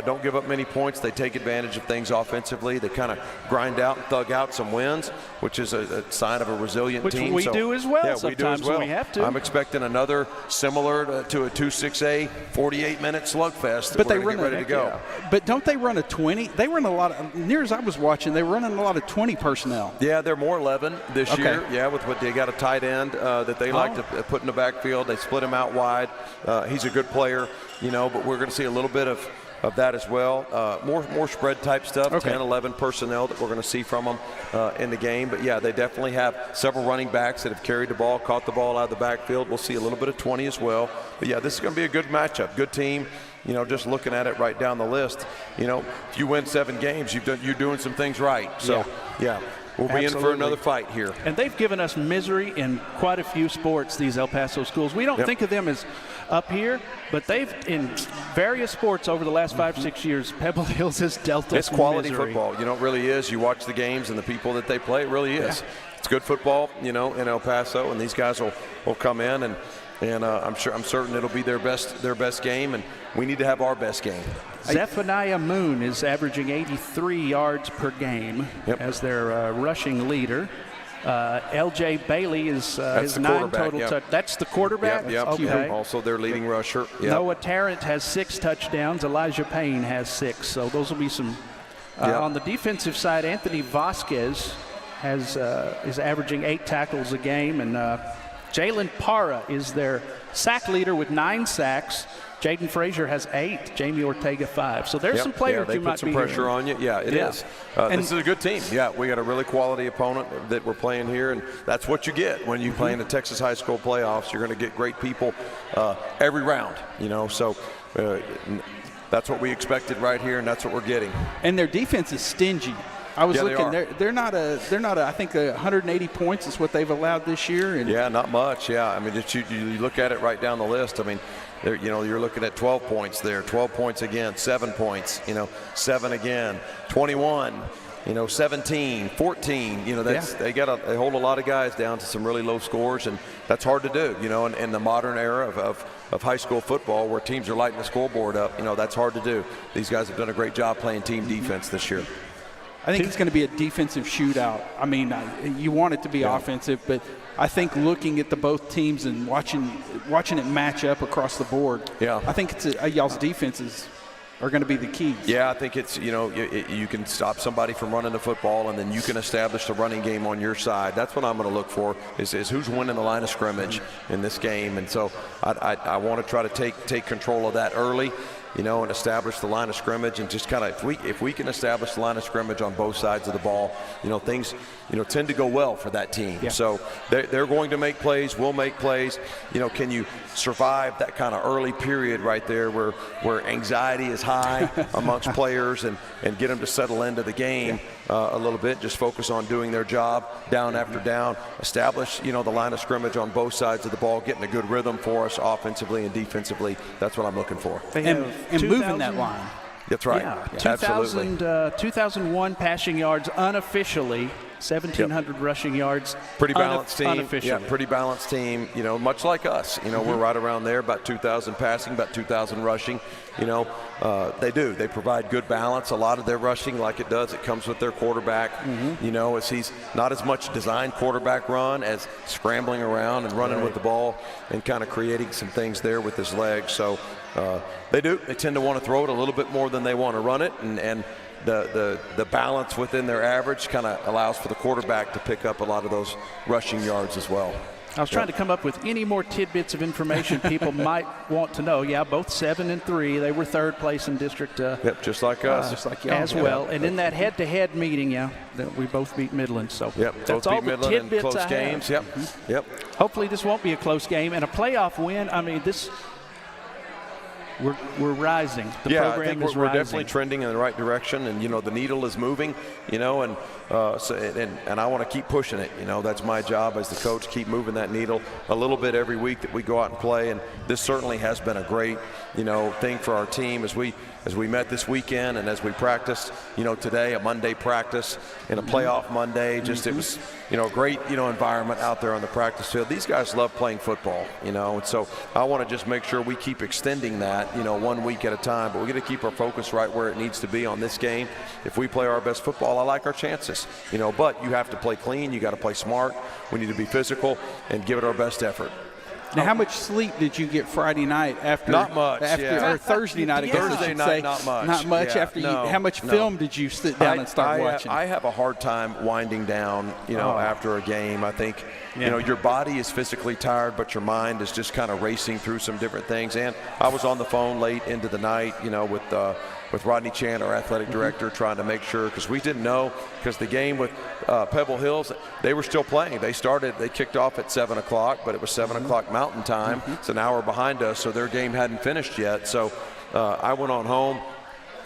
Don't give up many points. They take advantage of things offensively. They kind of grind out and thug out some wins, which is a sign of a resilient team. Which we do as well. Yeah, sometimes we do as well. We have to. I'm expecting another similar to a 2-6A 48-minute slugfest. But they run ready to go. But don't they run a 20? They run a lot of, near as I was watching, they were running a lot of 20 personnel. Yeah, they're more 11 this year. Yeah, with what they got a tight end that they like to put in the backfield. They split him out wide. He's a good player, you know, but we're going to see a little bit of that as well. More spread type stuff, 10, 11 personnel that we're going to see from them in the game. But yeah, they definitely have several running backs that have carried the ball, caught the ball out of the backfield. We'll see a little bit of 20 as well. But yeah, this is going to be a good matchup, good team. You know, just looking at it right down the list, you know, if you win 7 games, you're doing some things right. So yeah. We'll be in for another fight here. And they've given us misery in quite a few sports, these El Paso schools. We don't think of them as up here, but they've, in various sports over the last 5 or 6 years, Pebble Hills has dealt us It's quality misery. football. You know, it really is. You watch the games and the people that they play, it really is. It's good football, you know, in El Paso, and these guys will come in and And I'm certain it'll be their best game, and we need to have our best game. Zephaniah Moon is averaging 83 yards per game as their rushing leader. L.J. Bailey is his 9 total touchdowns. That's the quarterback? Yep. Okay. Also their leading rusher. Yep. Noah Tarrant has 6 touchdowns. Elijah Payne has 6. So those will be some. On the defensive side, Anthony Vasquez is averaging 8 tackles a game, and Jalen Parra is their sack leader with 9 sacks. Jaden Frazier has 8. Jamie Ortega 5. So there's some players you might be. They put some pressure on you. Yeah, it is. This is a good team. Yeah, we got a really quality opponent that we're playing here, and that's what you get when you play in the Texas high school playoffs. You're going to get great people every round. So that's what we expected right here, and that's what we're getting. And their defense is stingy. I was looking. They're not I think 180 points is what they've allowed this year. And yeah, not much. Yeah, I mean, you look at it right down the list. I mean, you're looking at 12 points there, 12 points again, 7 points. 7 again, 21. 17, 14. They hold a lot of guys down to some really low scores, and that's hard to do. In the modern era of high school football, where teams are lighting the scoreboard up, that's hard to do. These guys have done a great job playing team defense this year. I think it's going to be a defensive shootout. I mean, you want it to be offensive, but I think looking at the both teams and watching it match up across the board, I think y'all's defenses are going to be the keys. Yeah, I think it's, you can stop somebody from running the football, and then you can establish the running game on your side. That's what I'm going to look for is who's winning the line of scrimmage in this game. And so I want to try to take control of that early. And establish the line of scrimmage, and just kind of if we can establish the line of scrimmage on both sides of the ball, things tend to go well for that team. Yeah. So they're going to make plays. We'll make plays. Can you survive that kind of early period right there where anxiety is high amongst players and get them to settle into the game a little bit, just focus on doing their job down after down, establish the line of scrimmage on both sides of the ball, getting a good rhythm for us offensively and defensively. That's what I'm looking for. And moving that line. That's right. Yeah. Absolutely. 2001 passing yards unofficially, 1,700 rushing yards. Pretty balanced team. Unofficially. Yeah, pretty balanced team. Much like us. We're right around there, about 2,000 passing, about 2,000 rushing. They provide good balance. A lot of their rushing, like it comes with their quarterback. As he's not as much designed quarterback run as scrambling around and running with the ball and kind of creating some things there with his legs. So they tend to want to throw it a little bit more than they want to run it, and the balance within their average kind of allows for the quarterback to pick up a lot of those rushing yards as well. I was trying to come up with any more tidbits of information people might want to know. Yeah, both 7 and 3. They were 3rd place in district. Just like us. Just like y'all. As well. And in that head-to-head meeting, we both beat Midland. So that's all the tidbits close I games. have. Yep. Hopefully this won't be a close game. And a playoff win, I mean, we're rising. The program is rising. We're definitely trending in the right direction, and the needle is moving. And I want to keep pushing it. That's my job as the coach. Keep moving that needle a little bit every week that we go out and play. And this certainly has been a great thing for our team as we met this weekend and as we practiced. Today a Monday practice and a playoff Monday. It was a great environment out there on the practice field. These guys love playing football. And so I want to just make sure we keep extending that 1 week at a time. But we're going to keep our focus right where it needs to be on this game. If we play our best football, I like our chances. But you have to play clean. You got to play smart. We need to be physical and give it our best effort. Now, how much sleep did you get Friday night after? Not much. Or Thursday night, I guess. Thursday night, not much. Not much. How much film did you sit down and start watching? I have a hard time winding down, after a game. I think, your body is physically tired, but your mind is just kind of racing through some different things. And I was on the phone late into the night, with Rodney Chan, our athletic director, trying to make sure, because we didn't know, because the game with Pebble Hills, they were still playing. They kicked off at 7 o'clock, but it was 7 o'clock Mountain Time. It's an hour behind us, so their game hadn't finished yet. So I went on home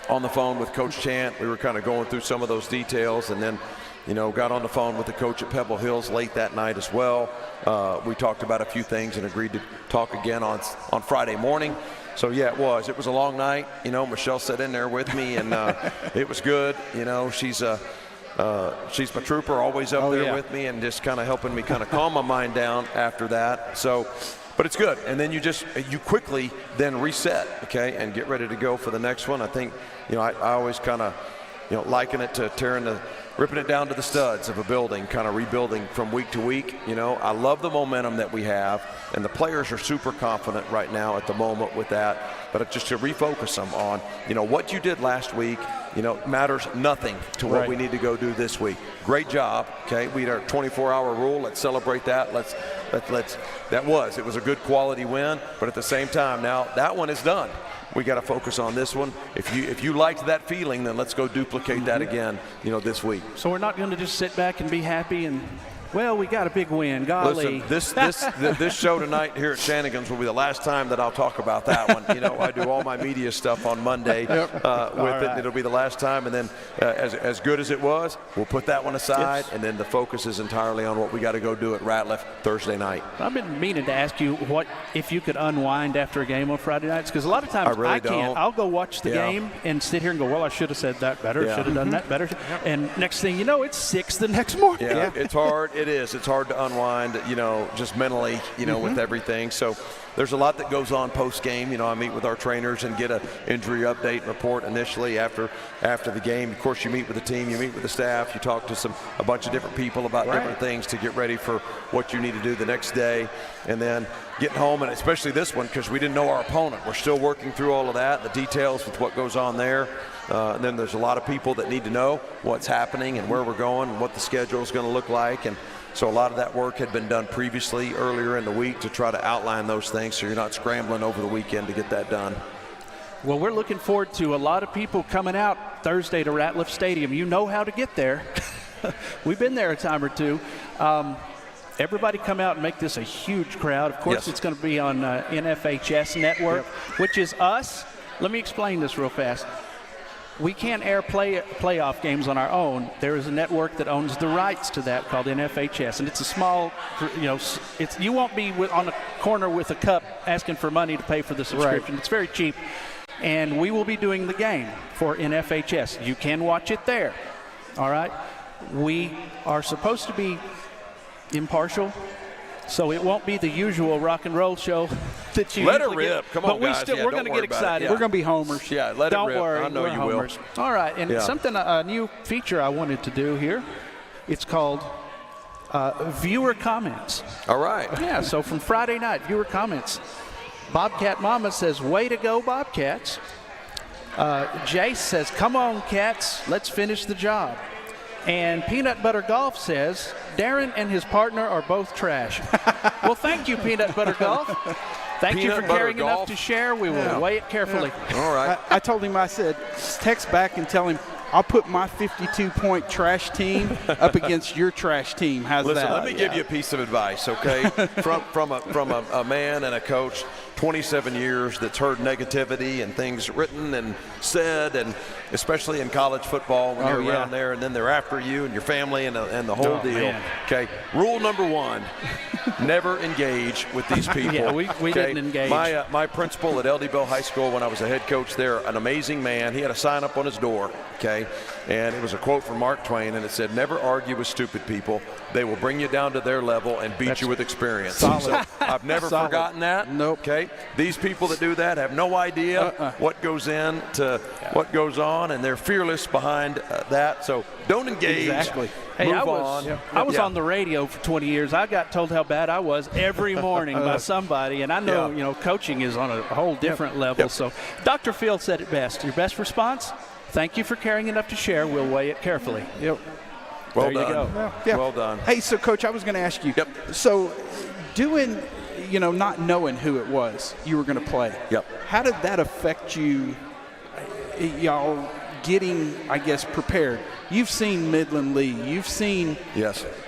on the phone with Coach Chant. We were kind of going through some of those details, and then got on the phone with the coach at Pebble Hills late that night as well. We talked about a few things and agreed to talk again on Friday morning. So, it was a long night. Michelle sat in there with me, and it was good. She's my trooper, always up there with me and just kind of helping me kind of calm my mind down after that. So, But it's good, and then you quickly then reset, okay, and get ready to go for the next one. I think, I always kind of, liken it to ripping it down to the studs of a building, kind of rebuilding from week to week. I love the momentum that we have, and the players are super confident right now at the moment with that. But just to refocus them on, what you did last week, matters nothing to what we need to go do this week. Great job, okay? We had our 24-hour rule. Let's celebrate that. It was a good quality win, but at the same time, now that one is done. We got to focus on this one. If you liked that feeling, then let's go duplicate that again, this week. So we're not going to just sit back and be happy and, well, we got a big win. Golly. Listen, this show tonight here at Shenanigans will be the last time that I'll talk about that one. I do all my media stuff on Monday with it. It'll be the last time, and then as good as it was, we'll put that one aside, and then the focus is entirely on what we got to go do at Ratliff Thursday night. I've been meaning to ask you if you could unwind after a game on Friday nights, because a lot of times I can't. I'll go watch the game and sit here and go, well, I should have said that better, should have done that better, and next thing you know, it's 6 the next morning. Yeah, it's hard. It is. It's hard to unwind, just mentally, with everything. So there's a lot that goes on post-game. I meet with our trainers and get an injury update report initially after the game. Of course, you meet with the team, you meet with the staff, you talk to a bunch of different people about different things to get ready for what you need to do the next day. And then getting home, and especially this one, because we didn't know our opponent. We're still working through all of that, the details with what goes on there. And then there's a lot of people that need to know what's happening and where we're going and what the schedule is going to look like. And so a lot of that work had been done previously earlier in the week to try to outline those things so you're not scrambling over the weekend to get that done. Well, we're looking forward to a lot of people coming out Thursday to Ratliff Stadium. You know how to get there. We've been there a time or two. Everybody come out and make this a huge crowd. Of course, it's going to be on NFHS Network, which is us. Let me explain this real fast. We can't air playoff games on our own. There is a network that owns the rights to that called NFHS, and it's a small, you won't be on the corner with a cup asking for money to pay for the subscription. It's very cheap, and we will be doing the game for NFHS. You can watch it there, all right? We are supposed to be impartial, so it won't be the usual rock and roll show that you let it usually rip. Get. Come on, but guys. we're going to get excited. We're going to be homers. Yeah, let Don't it rip. worry. I know we're you homers. will. All right, and a new feature I wanted to do here. It's called viewer comments. All right. Yeah, so from Friday night, viewer comments. Bobcat Mama says, way to go, Bobcats. Jace says, come on, Cats, let's finish the job. And Peanut Butter Golf says, Darren and his partner are both trash. Well, thank you, Peanut Butter Golf. Thank you for caring enough to share. We will weigh it carefully. All right. I told him, I said, text back and tell him, I'll put my 52-point trash team up against your trash team. How's that? Listen, let me give you a piece of advice, okay? from a man and a coach, 27 years that's heard negativity and things written and said, and especially in college football when you're around there, and then they're after you and your family and the whole deal. Man. Okay, rule number one, never engage with these people. Yeah, we didn't engage. My principal at LD Bell High School when I was a head coach there, an amazing man, he had a sign up on his door, okay? And it was a quote from Mark Twain, and it said, never argue with stupid people. They will bring you down to their level and beat you with experience. Solid. So I've never forgotten that. Nope. Okay? These people that do that have no idea what goes into what goes on, and they're fearless behind that. So don't engage. Exactly. Hey, Move I was on the radio for 20 years. I got told how bad I was every morning by somebody, and I know, coaching is on a whole different level. So Dr. Field said it best. Your best response? Thank you for caring enough to share. We'll weigh it carefully. Yep. Well there done. You go. Yeah. Well done. Hey, so Coach, I was going to ask you. So doing, not knowing who it was you were going to play. Yep. How did that affect you, y'all getting, I guess, prepared? You've seen Midland Lee. You've seen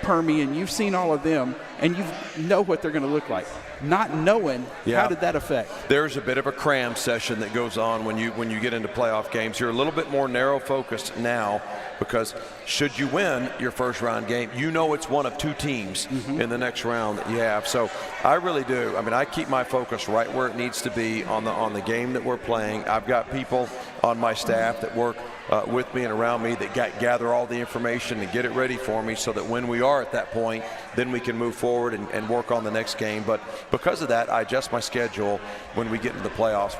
Permian. You've seen all of them, and you know what they're going to look like. Not knowing, how did that affect? There's a bit of a cram session that goes on when you get into playoff games. You're a little bit more narrow focused now because should you win your first round game, it's one of two teams in the next round that you have. So I really do. I mean, I keep my focus right where it needs to be on the game that we're playing. I've got people on my staff that work with me and around me that gather all the information and get it ready for me so that when we are at that point, then we can move forward and work on the next game. But because of that, I adjust my schedule when we get into the playoffs.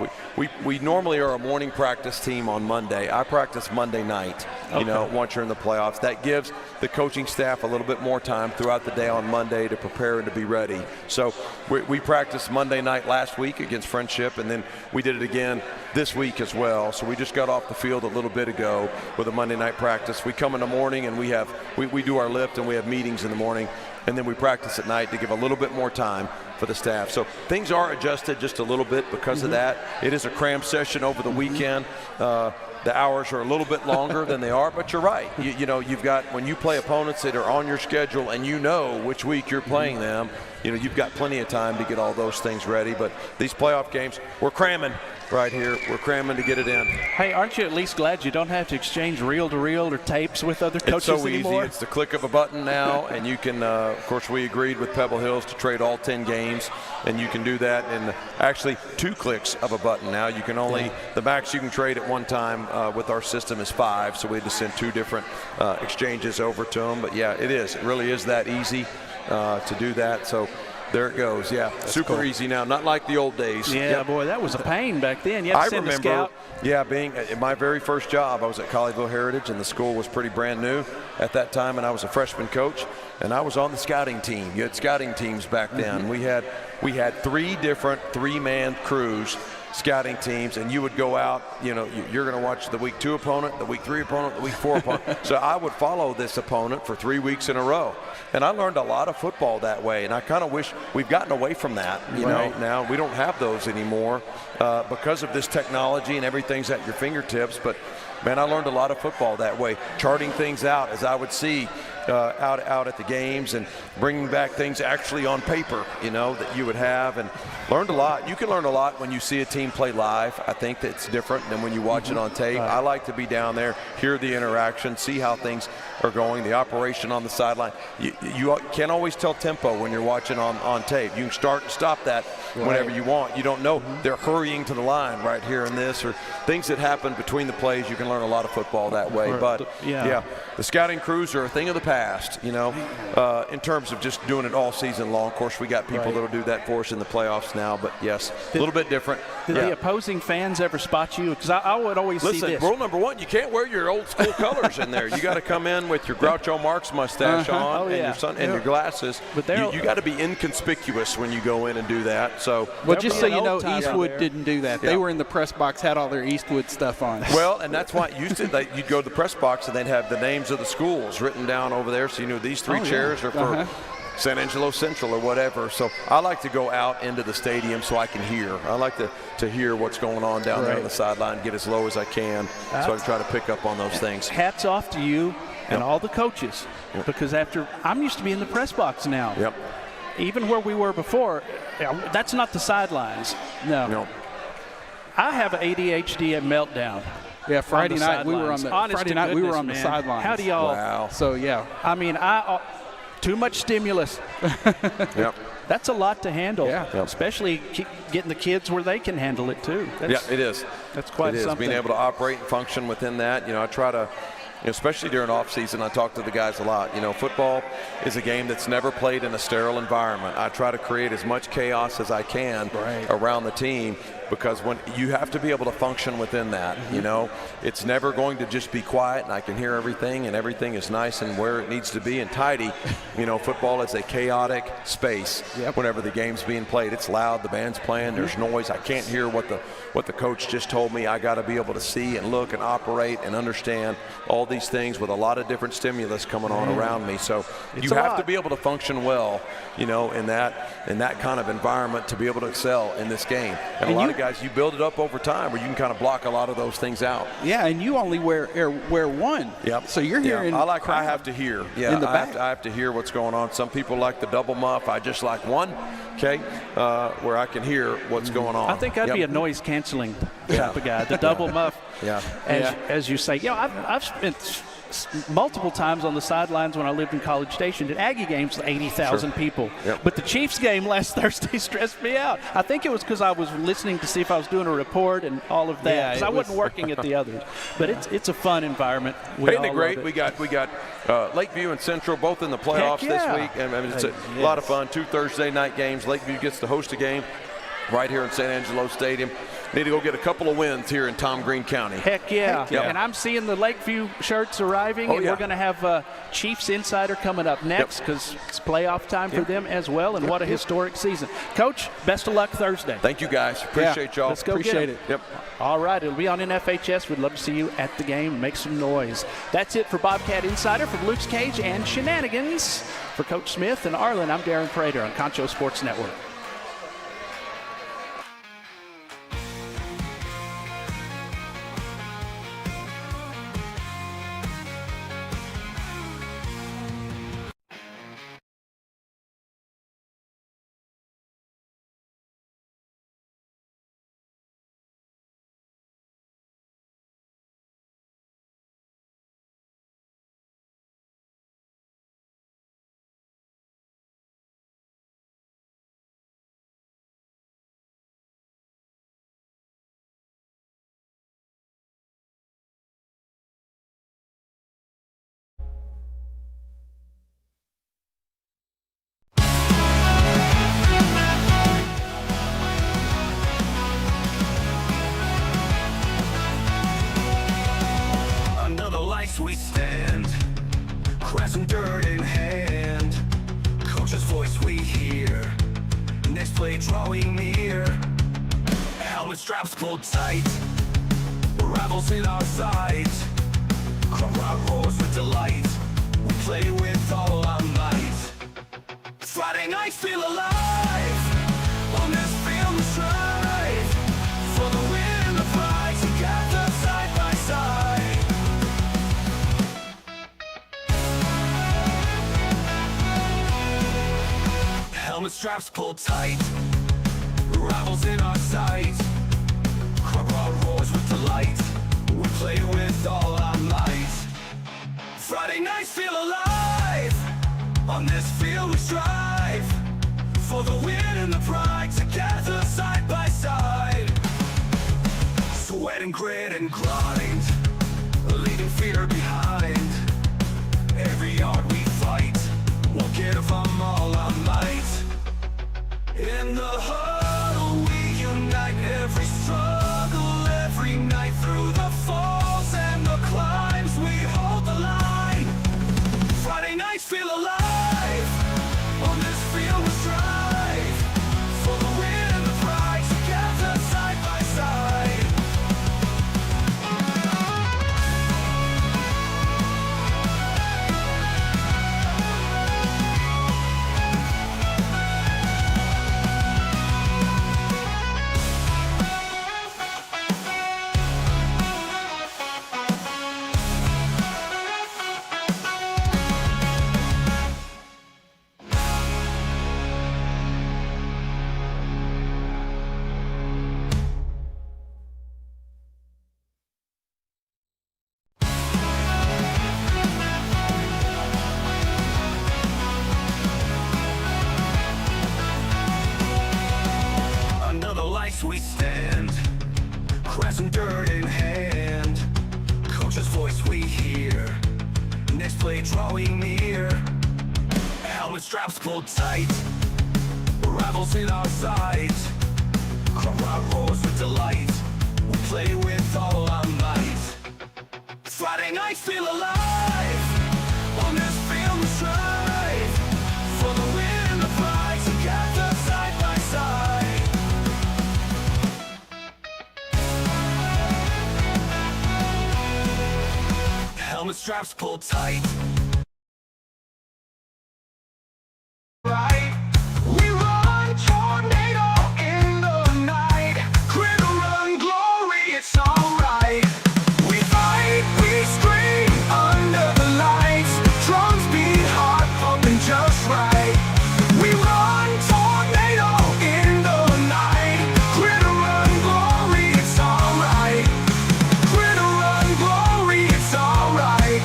We normally are a morning practice team on Monday. I practice Monday night, once you're in the playoffs. That gives the coaching staff a little bit more time throughout the day on Monday to prepare and to be ready. So we practiced Monday night last week against Friendship, and then we did it again this week as well. So we just got off the field a little bit ago with a Monday night practice. We come in the morning and we do our lift and we have meetings in the morning, and then we practice at night to give a little bit more time for the staff. So things are adjusted just a little bit because of that. It is a cram session over the weekend. The hours are a little bit longer than they are, but you're right. You've got, when you play opponents that are on your schedule and you know which week you're playing them, you've got plenty of time to get all those things ready. But these playoff games, we're cramming right here. We're cramming to get it in. Hey, aren't you at least glad you don't have to exchange reel-to-reel or tapes with other coaches anymore? It's so easy. It's the click of a button now, and you can, of course, we agreed with Pebble Hills to trade all 10 games, and you can do that in actually 2 clicks of a button now. You can only, the max you can trade at one time with our system is 5, so we had to send 2 different exchanges over to them. But, yeah, it is. It really is that easy to do that. So there it goes. Yeah, that's super cool. Easy now, not like the old days. Yeah, boy, that was a pain back then. You had to send a scout. Yeah, being my very first job, I was at Colleyville Heritage, and the school was pretty brand new at that time, and I was a freshman coach, and I was on the scouting team. You had scouting teams back then. We had 3 different 3-man crews, scouting teams, and you would go out, you're going to watch the week 2 opponent, the week 3 opponent, the week 4 opponent. So I would follow this opponent for 3 weeks in a row. And I learned a lot of football that way, and I kind of wish we've gotten away from that. Now we don't have those anymore because of this technology and everything's at your fingertips. But man, I learned a lot of football that way, charting things out as I would see out at the games and bringing back things actually on paper, that you would have, and learned a lot. You can learn a lot when you see a team play live. I think that's different than when you watch it on tape. I like to be down there, hear the interaction, see how things are going, the operation on the sideline. You can't always tell tempo when you're watching on tape. You can start and stop that whenever you want. You don't know they're hurrying to the line right here in this, or things that happen between the plays. You can learn a lot of football that way. But yeah, the scouting crews are a thing of the past, in terms of just doing it all season long. Of course, we got people that'll do that for us in the playoffs now, but yes, a little bit different. Did the opposing fans ever spot you? Because I would always see this. Listen, rule number 1, you can't wear your old school colors in there. You got to come in with your Groucho Marx mustache on and your glasses. But you got to be inconspicuous when you go in and do that. So, well, just so you know, Eastwood didn't do that. They were in the press box, had all their Eastwood stuff on. Well, and that's why you'd go to the press box and they'd have the names of the schools written down over there, so you knew these 3 chairs are for San Angelo Central or whatever. So I like to go out into the stadium so I can hear. I like to hear what's going on down there on the sideline, get as low as I can so I can try to pick up on those things. Hats off to you and all the coaches, because I'm used to be in the press box now. Yep. Even where we were before, that's not the sidelines. No. I have an ADHD meltdown. Yeah, Friday night we were on the sidelines. How do y'all? Wow. So yeah, I mean, too much stimulus. Yep. That's a lot to handle. Yeah. Especially getting the kids where they can handle it too. Yeah, it is. That's quite something. Being able to operate and function within that. I try to, especially during off season, I talk to the guys a lot. Football is a game that's never played in a sterile environment. I try to create as much chaos as I can around the team, because when you have to be able to function within that, it's never going to just be quiet and I can hear everything and everything is nice and where it needs to be and tidy. Football is a chaotic space whenever the game's being played. It's loud, the band's playing, there's noise. I can't hear what the coach just told me. I got to be able to see and look and operate and understand all these things with a lot of different stimulus coming on around me. So you have to be able to function well, in that kind of environment to be able to excel in this game. And a lot of guys, you build it up over time where you can kind of block a lot of those things out. Yeah, and you only wear 1. Yep. So you're hearing. I have to hear. Yeah, I have to hear what's going on. Some people like the double muff. I just like 1. Okay, where I can hear what's going on. I think I'd be a noise canceling type of guy. The double muff. Yeah. As you say, I've spent multiple times on the sidelines when I lived in College Station at Aggie games, 80,000 people. Yep. But the Chiefs game last Thursday stressed me out. I think it was because I was listening to see if I was doing a report and all of that. Because I wasn't working at the others. But it's a fun environment. Isn't it great? We got Lakeview and Central both in the playoffs this week. I mean, it's a lot of fun. 2 Thursday night games. Lakeview gets to host a game right here in San Angelo Stadium. Need to go get a couple of wins here in Tom Green County. Heck yeah. And I'm seeing the Lakeview shirts arriving, and we're going to have Chiefs Insider coming up next because it's playoff time for them as well, and what a historic season. Coach, best of luck Thursday. Thank you, guys. Appreciate y'all. Let's go Appreciate get it. Yep. All right, it'll be on NFHS. We'd love to see you at the game. Make some noise. That's it for Bobcat Insider. From Luke's Cage and Shenanigans. For Coach Smith and Arlen, I'm Darren Prater on Concho Sports Network. We stand, crescent dirt in hand. Coach's voice we hear, next play drawing near. Helmet straps pulled tight, rivals in our sight. Crowd roars with delight, we play with all our might. Friday nights feel alive, on this field we strive for the win and the prize, together side by side. Helmet straps pulled tight, rivals in our sight. Crowd roars with delight, we play with all our might. Friday nights feel alive, on this field we strive for the win and the pride, together side by side. Sweat and grit and grind, leaving fear behind. Every yard we fight, we'll give them all our might. In the huddle we unite, every struggle, every night. Through the falls and the climbs, we hold the line. Friday nights feel alive, on this field we strive for the win and the pride, together side by side. We stand, crescent dirt in hand. Coach's voice we hear, next play drawing near. Helmet straps pulled tight, rivals in our sight. Crowd roars with delight, we play with all our might. Friday nights feel alive, on this field we strive for the win and the pride, together side by side. Helmet straps pulled tight. Right, we run tornado in the night. Grit run glory, it's alright. We fight, we scream under the lights. Drums beat hard, pumping just right. We run tornado in the night. Grit run glory, it's alright. Grit run glory, it's alright.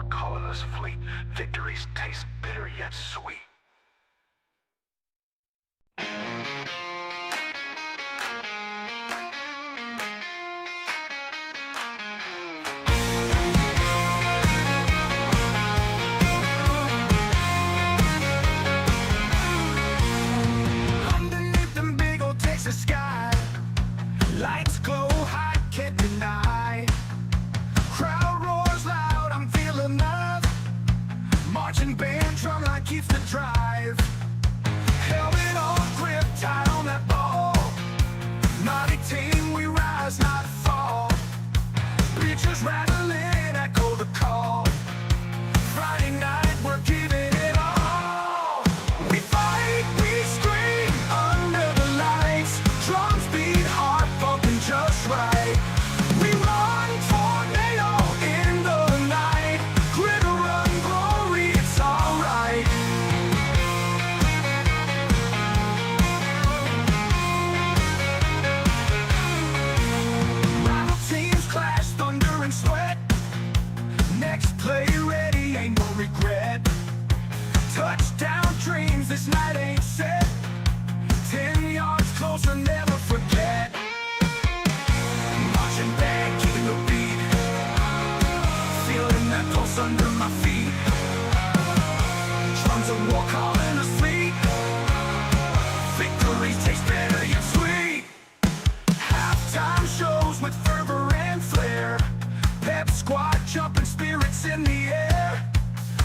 colorless fleet. Victories taste bitter yet sweet. Underneath them big old Texas sky, lights glow high, can't deny. Crowd roars loud, I'm feeling love. Marching band drum line keeps the drive. Helmet on grip, tight on that ball. Naughty team, we rise, not fall. Bleachers rattling, echo the call. Friday night, we're giving it all. We fight, we scream under the lights. Drums beat, heart pumping just right. We run, tornado in the night. Glitter run, glory, it's alright. Rival teams clash, thunder and sweat. Next play ready, ain't no regret. Touchdown dreams, this night ain't set. 10 yards closer, never forget. Marching back, keeping the beat. Feeling that pulse under my feet. Drums of war calling us fleet. Victories taste better yet sweet. Halftime shows with fervor and flair. Pep squad jumping, spirits in the air.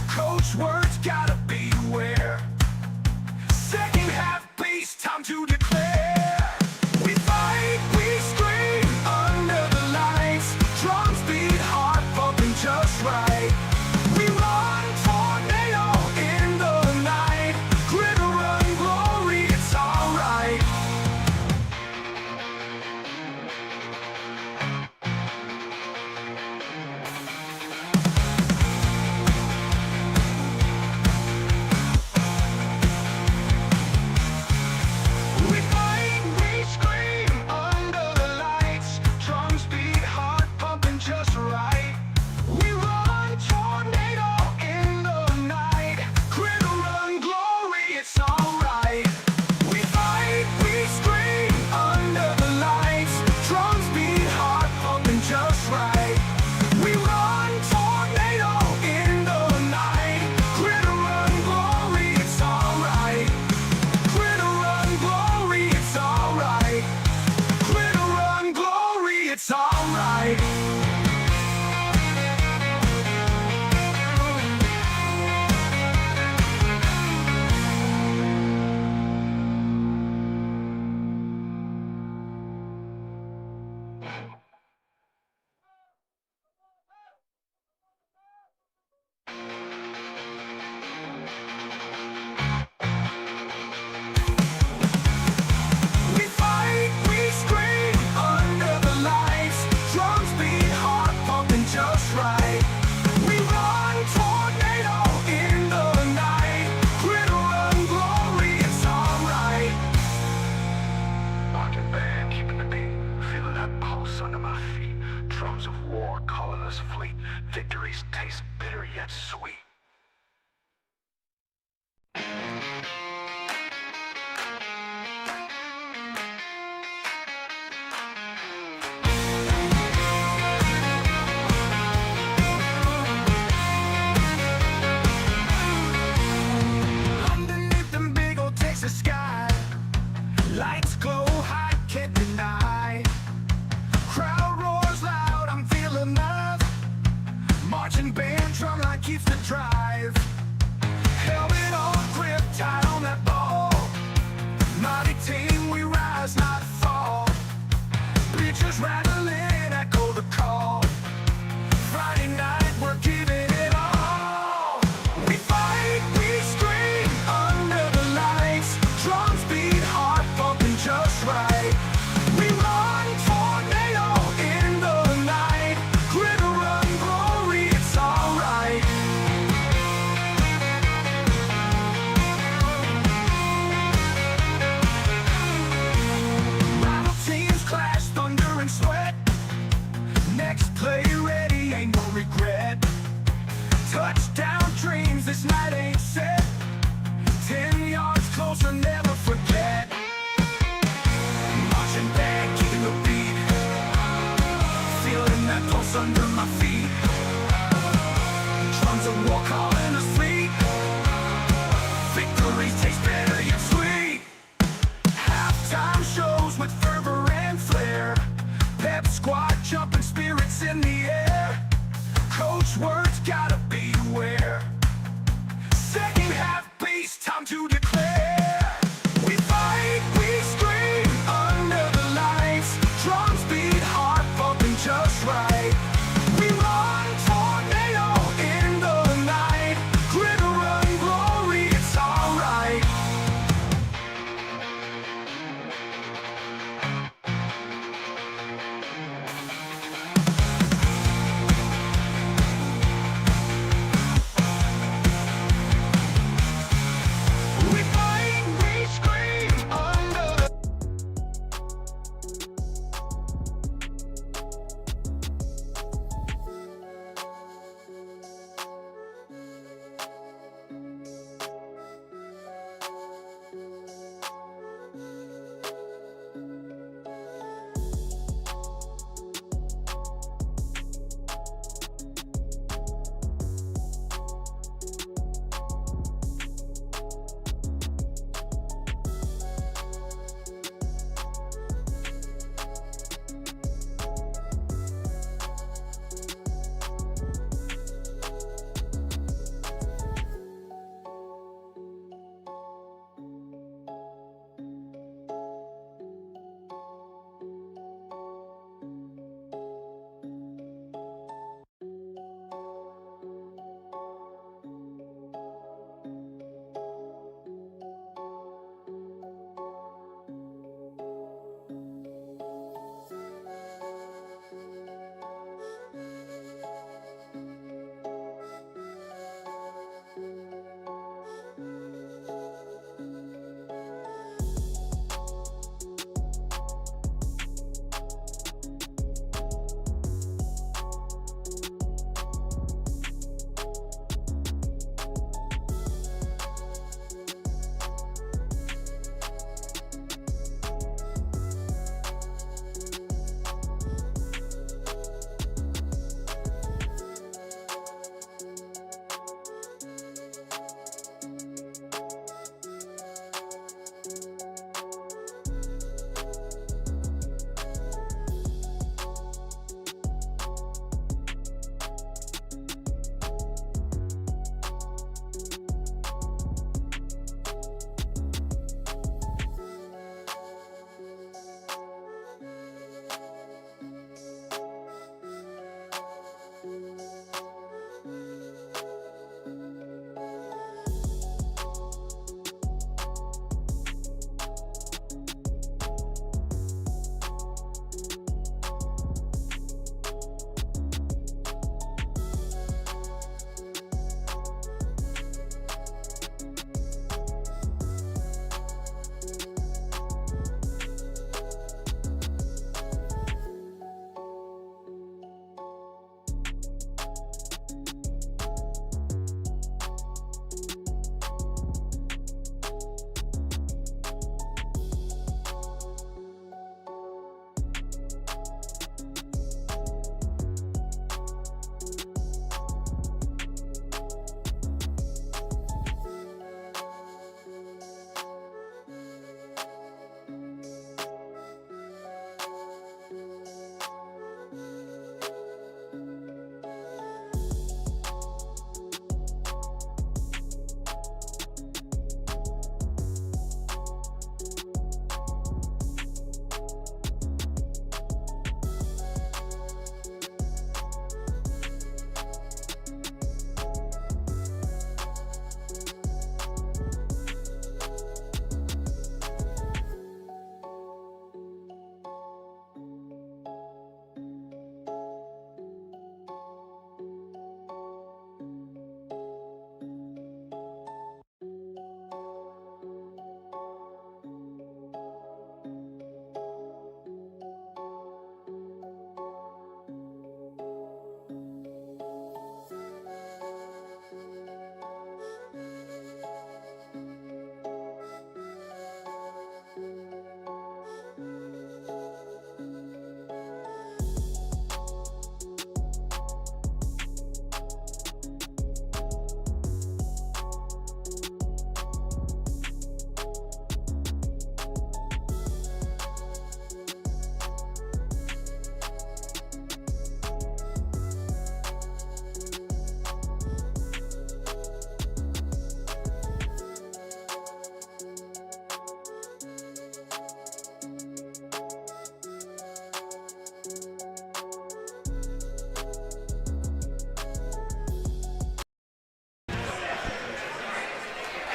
Coach words gotta beware. Second half beast, time to declare. We fight, we scream under the lights. Drums beat, heart pumping just right. We run, tornado in the night. Glitter run, glory, it's alright. We fight, we scream under the lights. Drums beat, heart pumping just right. We run, tornado in the night. Glitter run, glory, it's alright. We fight, we scream under the lights. Drums beat, heart pumping just right. We run, tornado in the night. Glitter run, glory, it's alright. Glitter run, glory, it's alright. Glitter run, glory, it's alright. We fight, we scream under the lights. Drums beat, heart pumping just right. We run, tornado in the night. Glitter run, glory, it's alright. Marching band, keeping the beat. Feeling that pulse under my feet. Drums of war, colorless fleet. Victories taste bitter yet sweet. Underneath them big old Texas sky, lights glow high, can't deny. Crowd roars loud, I'm feeling love. Marching band drum line keeps the drive. Helmet on grip, tight on that ball. Naughty team, we rise, not fall. Bleachers rattling, echo the call. Friday night, we're giving it all. We fight, we scream under the lights. Drums beat, heart pumping just right. We run, tornado in the night. Glitter run, glory, it's alright. Touchdown dreams, this night ain't set. 10 yards closer, never forget. Marching back, keeping the beat. Feeling that pulse under my feet. Drums of war calling us fleet. Victories taste better yet sweet. Halftime shows with fervor and flair. Pep squad jumping, spirits in the air. Coach words gotta beware. Second half beast, time to declare. We fight, we scream under the lights. Drums beat, heart pumping just right. We run tornado in the night.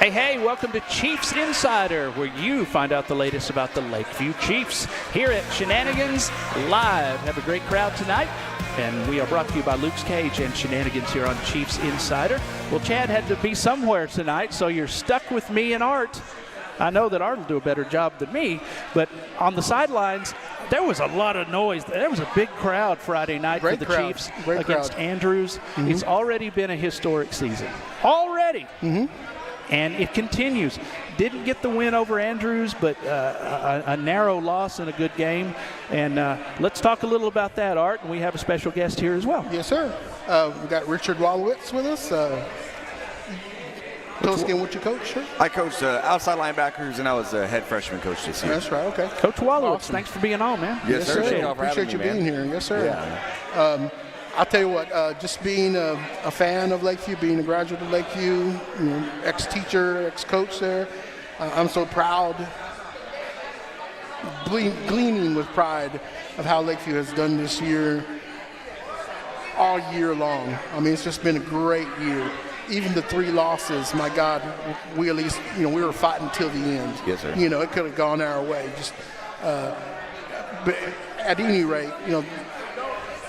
Hey, welcome to Chiefs Insider, where you find out the latest about the Lakeview Chiefs here at Shenanigans Live. Have a great crowd tonight, and we are brought to you by Luke's Cage and Shenanigans here on Chiefs Insider. Well, Chad had to be somewhere tonight, so you're stuck with me and Art. I know that Art will do a better job than me, but on the sidelines, there was a lot of noise. There was a big crowd Friday night for the Chiefs against Andrews. It's already been a historic season. Already. And it continues. Didn't get the win over Andrews, but a narrow loss in a good game. And let's talk a little about that, Art. And we have a special guest here as well. Yes, sir. We got Richard Wallowitz with us. Tell us again what you coach, sir? I coached outside linebackers, and I was a head freshman coach this year. That's right, okay. Coach Wallowitz, thanks for being on, man. Yes, sir. Appreciate you being here. Yes, sir. Yeah. I'll tell you what, just being a fan of Lakeview, being a graduate of Lakeview, ex-teacher, ex-coach there, I'm so proud, gleaning with pride of how Lakeview has done this year all year long. I mean, it's just been a great year. Even the 3 losses, my God, we at least, we were fighting till the end. Yes, sir. It could have gone our way. But at any rate,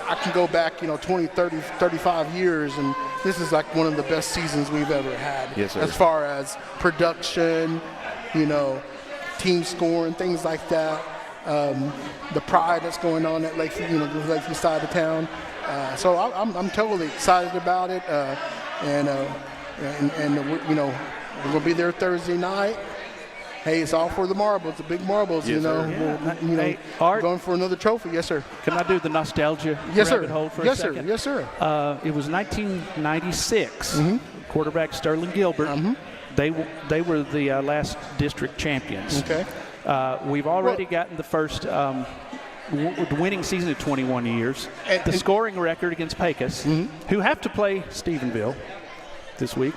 I can go back, 20, 30, 35 years, and this is like one of the best seasons we've ever had. Yes, sir. As far as production, team scoring, things like that. The pride that's going on at Lakeview, the Lakeview side of town. So I'm totally excited about it. And we're going to be there Thursday night. Hey, it's all for the marbles, the big marbles, yes, Hey, Art, going for another trophy. Yes, sir. Can I do the nostalgia rabbit hole for a second? Yes, sir. It was 1996. Quarterback Sterling Gilbert. They were the last district champions. Okay. We've already gotten the first winning season of 21 years. The scoring record against Pecos, who have to play Stephenville this week.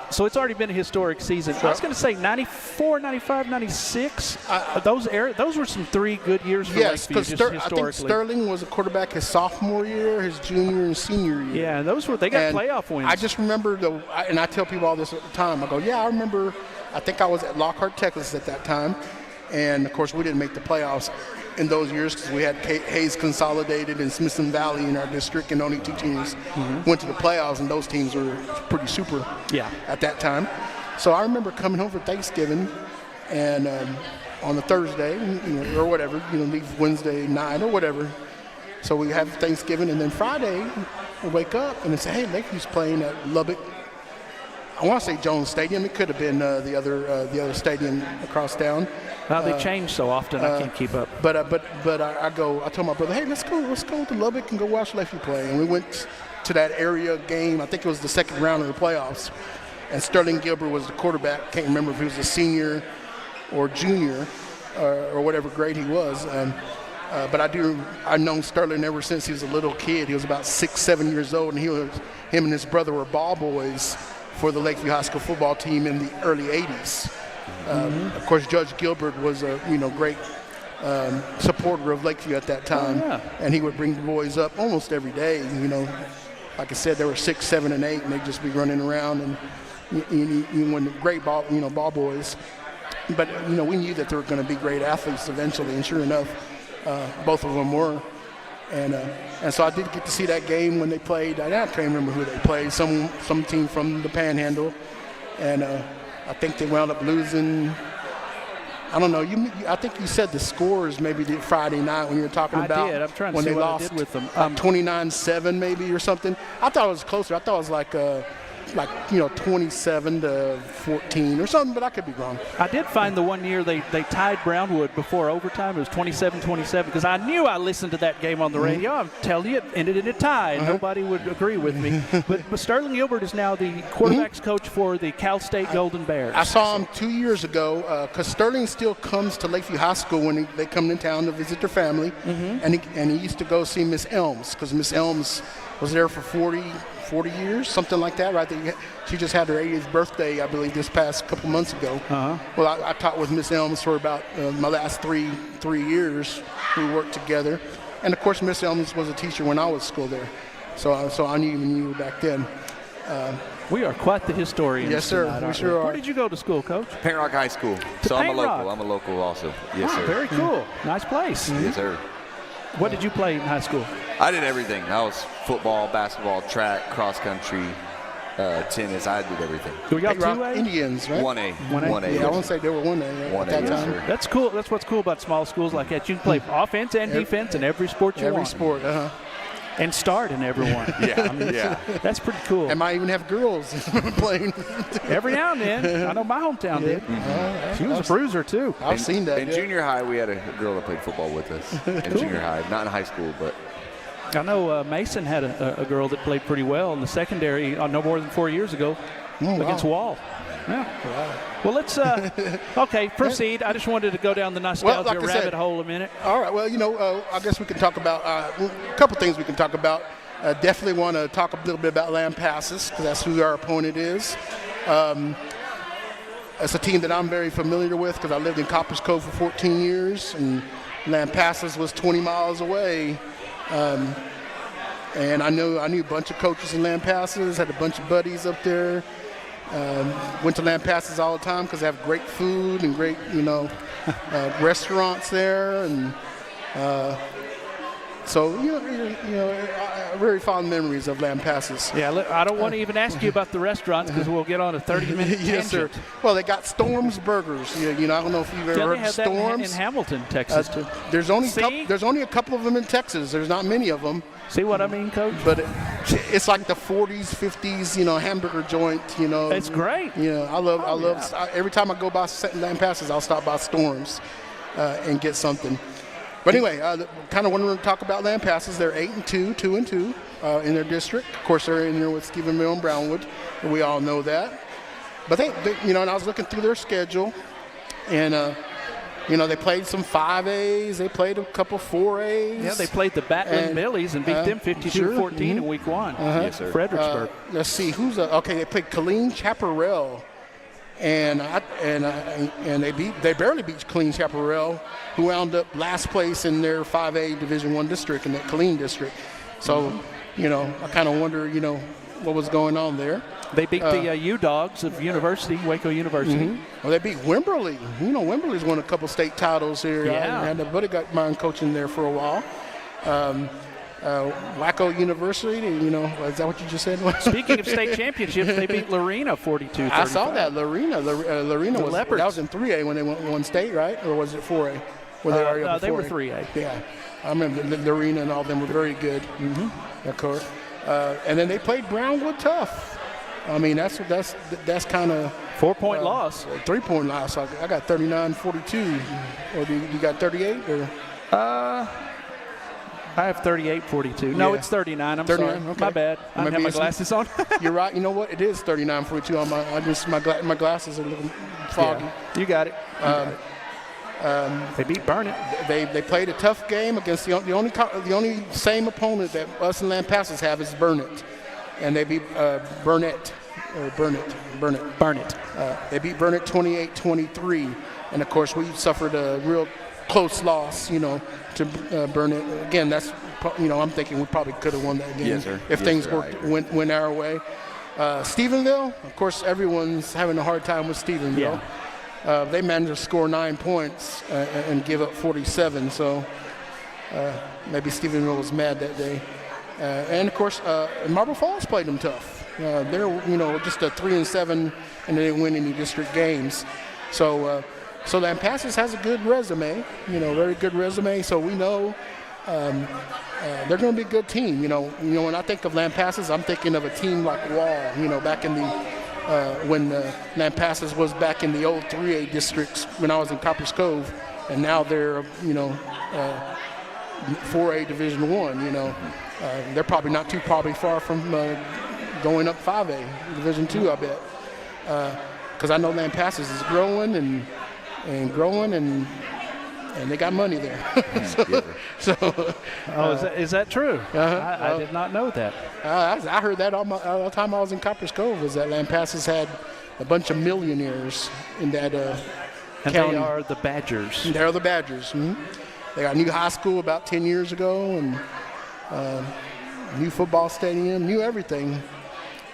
So it's already been a historic season. I was going to say 94, 95, 96. Those were some 3 good years for Lakeview, just historically. I think Sterling was a quarterback his sophomore year, his junior and senior year. Yeah, they got playoff wins. I just remember, and I tell people all this at the time. I go, I remember, I think I was at Lockhart, Texas at that time. And, of course, we didn't make the playoffs in those years because we had Hayes Consolidated and Smithson Valley in our district, and only 2 teams went to the playoffs, and those teams were pretty super at that time. So I remember coming home for Thanksgiving, and on the Thursday, or whatever, leave Wednesday night or whatever. So we have Thanksgiving, and then Friday we wake up and they say, hey, Lakeview's playing at Lubbock. I want to say Jones Stadium. It could have been the other stadium across town. They change so often, I can't keep up. But I told my brother, hey, let's go to Lubbock and go watch Lakeview play. And we went to that area game. I think it was the second round of the playoffs. And Sterling Gilbert was the quarterback. Can't remember if he was a senior or junior or whatever grade he was. But I've known Sterling ever since he was a little kid. He was about 6, 7 years old, and him and his brother were ball boys for the Lakeview High School football team in the early 80s. Of course, Judge Gilbert was a great supporter of Lakeview at that time, and he would bring the boys up almost every day. Like I said, there were 6, 7, and 8, and they'd just be running around, and you were great ball boys. But we knew that they were going to be great athletes eventually, and sure enough, both of them were. And so I did get to see that game when they played. I can't remember who they played. Some team from the Panhandle, and I think they wound up losing. I don't know. I think you said the scores maybe the Friday night when you were talking about. I did. I'm trying to when see they what lost I did with them. 29-7 maybe or something. I thought it was closer. I thought it was like 27-14 or something, but I could be wrong. I did find the one year they tied Brownwood before overtime. It was 27-27 because I knew I listened to that game on the radio. I'm telling you, it ended in a tie. Nobody would agree with me. but Sterling Gilbert is now the quarterback's coach for the Cal State Golden Bears. I saw him 2 years ago because Sterling still comes to Lakeview High School when they come in town to visit their family, and he used to go see Miss Elms because Miss Elms was there for 40 years, something like that, right? She just had her 80th birthday, I believe, this past couple months ago. Well, I taught with Miss Elms for about my last three years. We worked together. And, of course, Miss Elms was a teacher when I was at school there. So I knew back then. We are quite the historians. Yes, sir. Tonight, We sure are. Where did you go to school, Coach? Paint Rock High School. So I'm a Paint local. Rock. I'm a local also. Yes, Oh, sir. very cool. Nice place. Yes, sir. What did you play in high school? I did everything. I was football, basketball, track, cross country, tennis. I did everything. We got Paint Rock 2A? Indians, right? 1A. 1A? Yeah, I want to say they were 1A at 1A, that yes, time. sir. That's cool. That's what's cool about small schools like that. You can play offense and defense in every sport you Every want. sport, And start in every one. Yeah. That's pretty cool. And might even have girls playing. Every now and then. I know my hometown did. She was a bruiser, too. I've seen that. In junior high, we had a girl that played football with us. In junior high, not in high school, but I know Mason had a girl that played pretty well in the secondary no more than 4 years ago against Wall. Yeah. Well, let's okay, proceed. I just wanted to go down the nostalgia rabbit hole a minute. All right. Well, I guess we can talk about a couple things we can talk about. Definitely want to talk a little bit about Lampasas because that's who our opponent is. It's a team that I'm very familiar with because I lived in Coppers Cove for 14 years, and Lampasas was 20 miles away. And I knew a bunch of coaches in Lampasas, had a bunch of buddies up there. Went to Lampasas all the time because they have great food and great, restaurants there, and so very fond memories of Lampasas. Yeah, I don't want to even ask you about the restaurants because we'll get on a 30-minute Yes, sir. tangent. Well, they got Storm's Burgers. I don't know if you've ever heard they of have Storm's. that in Hamilton, Texas, too. There's only a couple of them in Texas. There's not many of them. See what I mean, Coach? But it's like the 40s, 50s, hamburger joint. It's great. I love. Every time I go by Lampasas, I'll stop by Storm's and get something. But anyway, kind of wanted to talk about Lampasas. They're 8-2, 2-2 in their district. Of course, they're in there with Stephenville and Brownwood. And we all know that. But they and I was looking through their schedule, and they played some 5As. They played a couple 4As. Yeah, they played the Battling Billies and beat them 52-14 in week one. Yes, sir. Fredericksburg. Let's see okay. They played Killeen Chaparral, and they barely beat Killeen Chaparral, who wound up last place in their 5A Division I district in that Killeen district. So, I kind of wonder, what was going on there. They beat the U-Dogs of Waco University. Well, they beat Wimberley. Wimberley's won a couple state titles here. Yeah. I had a buddy got mine coaching there for a while. Waco University, is that what you just said? Speaking of state championships, they beat Lorena 42-35. I saw that. Lorena The Leopards. That was in 3A when they won state, right? Or was it 4A? They were 3A. Yeah. I remember Lorena and all of them were very good. Of course. And then they played Brownwood tough. I mean, that's kind of 4-point loss. 3-point loss. I got 39-42. Or you got 38 or? I have 38-42. No, Yeah. it's 39. I'm 39, sorry. okay. My bad. I don't have my glasses on. You're right. You know what? It is 39-42 on my glasses are looking foggy. Yeah, you got it. They beat Burnett. They played a tough game against the only same opponent that us and Lampasas have is Burnett, and they beat Burnett. They beat Burnett 28-23, and of course we suffered a real close loss, to Burnett. Again, that's I'm thinking we probably could have won that game if things went our way. Stephenville, of course, everyone's having a hard time with Stephenville. Yeah. They managed to score 9 points and give up 47, so maybe Stephenville was mad that day. And of course, Marble Falls played them tough. They're just a 3-7, and they didn't win any district games. So Lampasas has a good resume, very good resume. So we know they're going to be a good team. When I think of Lampasas, I'm thinking of a team like Wall. Back in the when Lampasas was back in the old 3A districts when I was in Coppers Cove, and now they're 4A Division I. They're probably not too far from going up 5A Division II, I bet, because I know Lampasas is growing and growing and they got money there. Is that true? I did not know that. I heard that all the time I was in Coppers Cove, was that Lampasas had a bunch of millionaires in that and county. They are the Badgers. They're the Badgers. They got a new high school about 10 years ago, and new football stadium, new everything.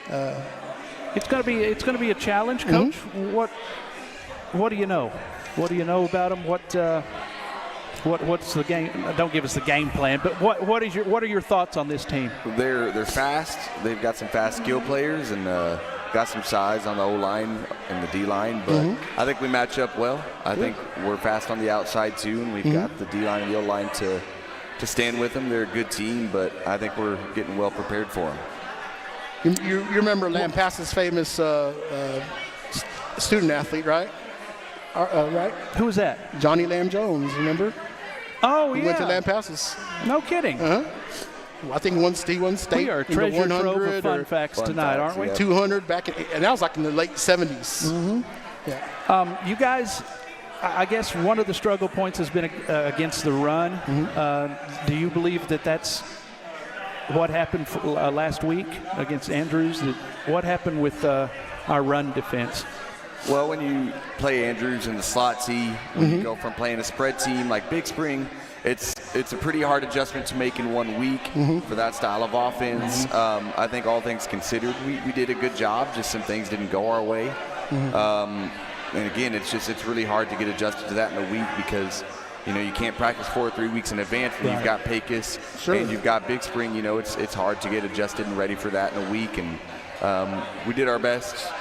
It's going to be a challenge, Coach. What do you know? What do you know about them? What's the game? Don't give us the game plan, but what are your thoughts on this team? They're fast. They've got some fast skill players and got some size on the O-line and the D-line, but I think we match up well. I think we're fast on the outside too, and we've got the D-line and the O-line to stand with them. They're a good team, but I think we're getting well prepared for them. You remember Lampasas' famous student athlete, right? Right? Who was that? Johnny Lamb Jones, remember? Oh, he went to Lampasas. No kidding. Well, I think he won state. We are treasure trove of fun facts tonight, aren't we? 200 back in, and that was like in the late 70s. Yeah. You guys, I guess one of the struggle points has been against the run. Do you believe that that's what happened last week against Andrews? What happened with our run defense? Well, when you play Andrews in the slot T, when you go from playing a spread team like Big Spring, it's a pretty hard adjustment to make in 1 week for that style of offense. I think all things considered, we did a good job. Just some things didn't go our way. And again, it's really hard to get adjusted to that in a week because you can't practice 4 or 3 weeks in advance. When you've got Pecos and you've got Big Spring, it's hard to get adjusted and ready for that in a week. And we did our best.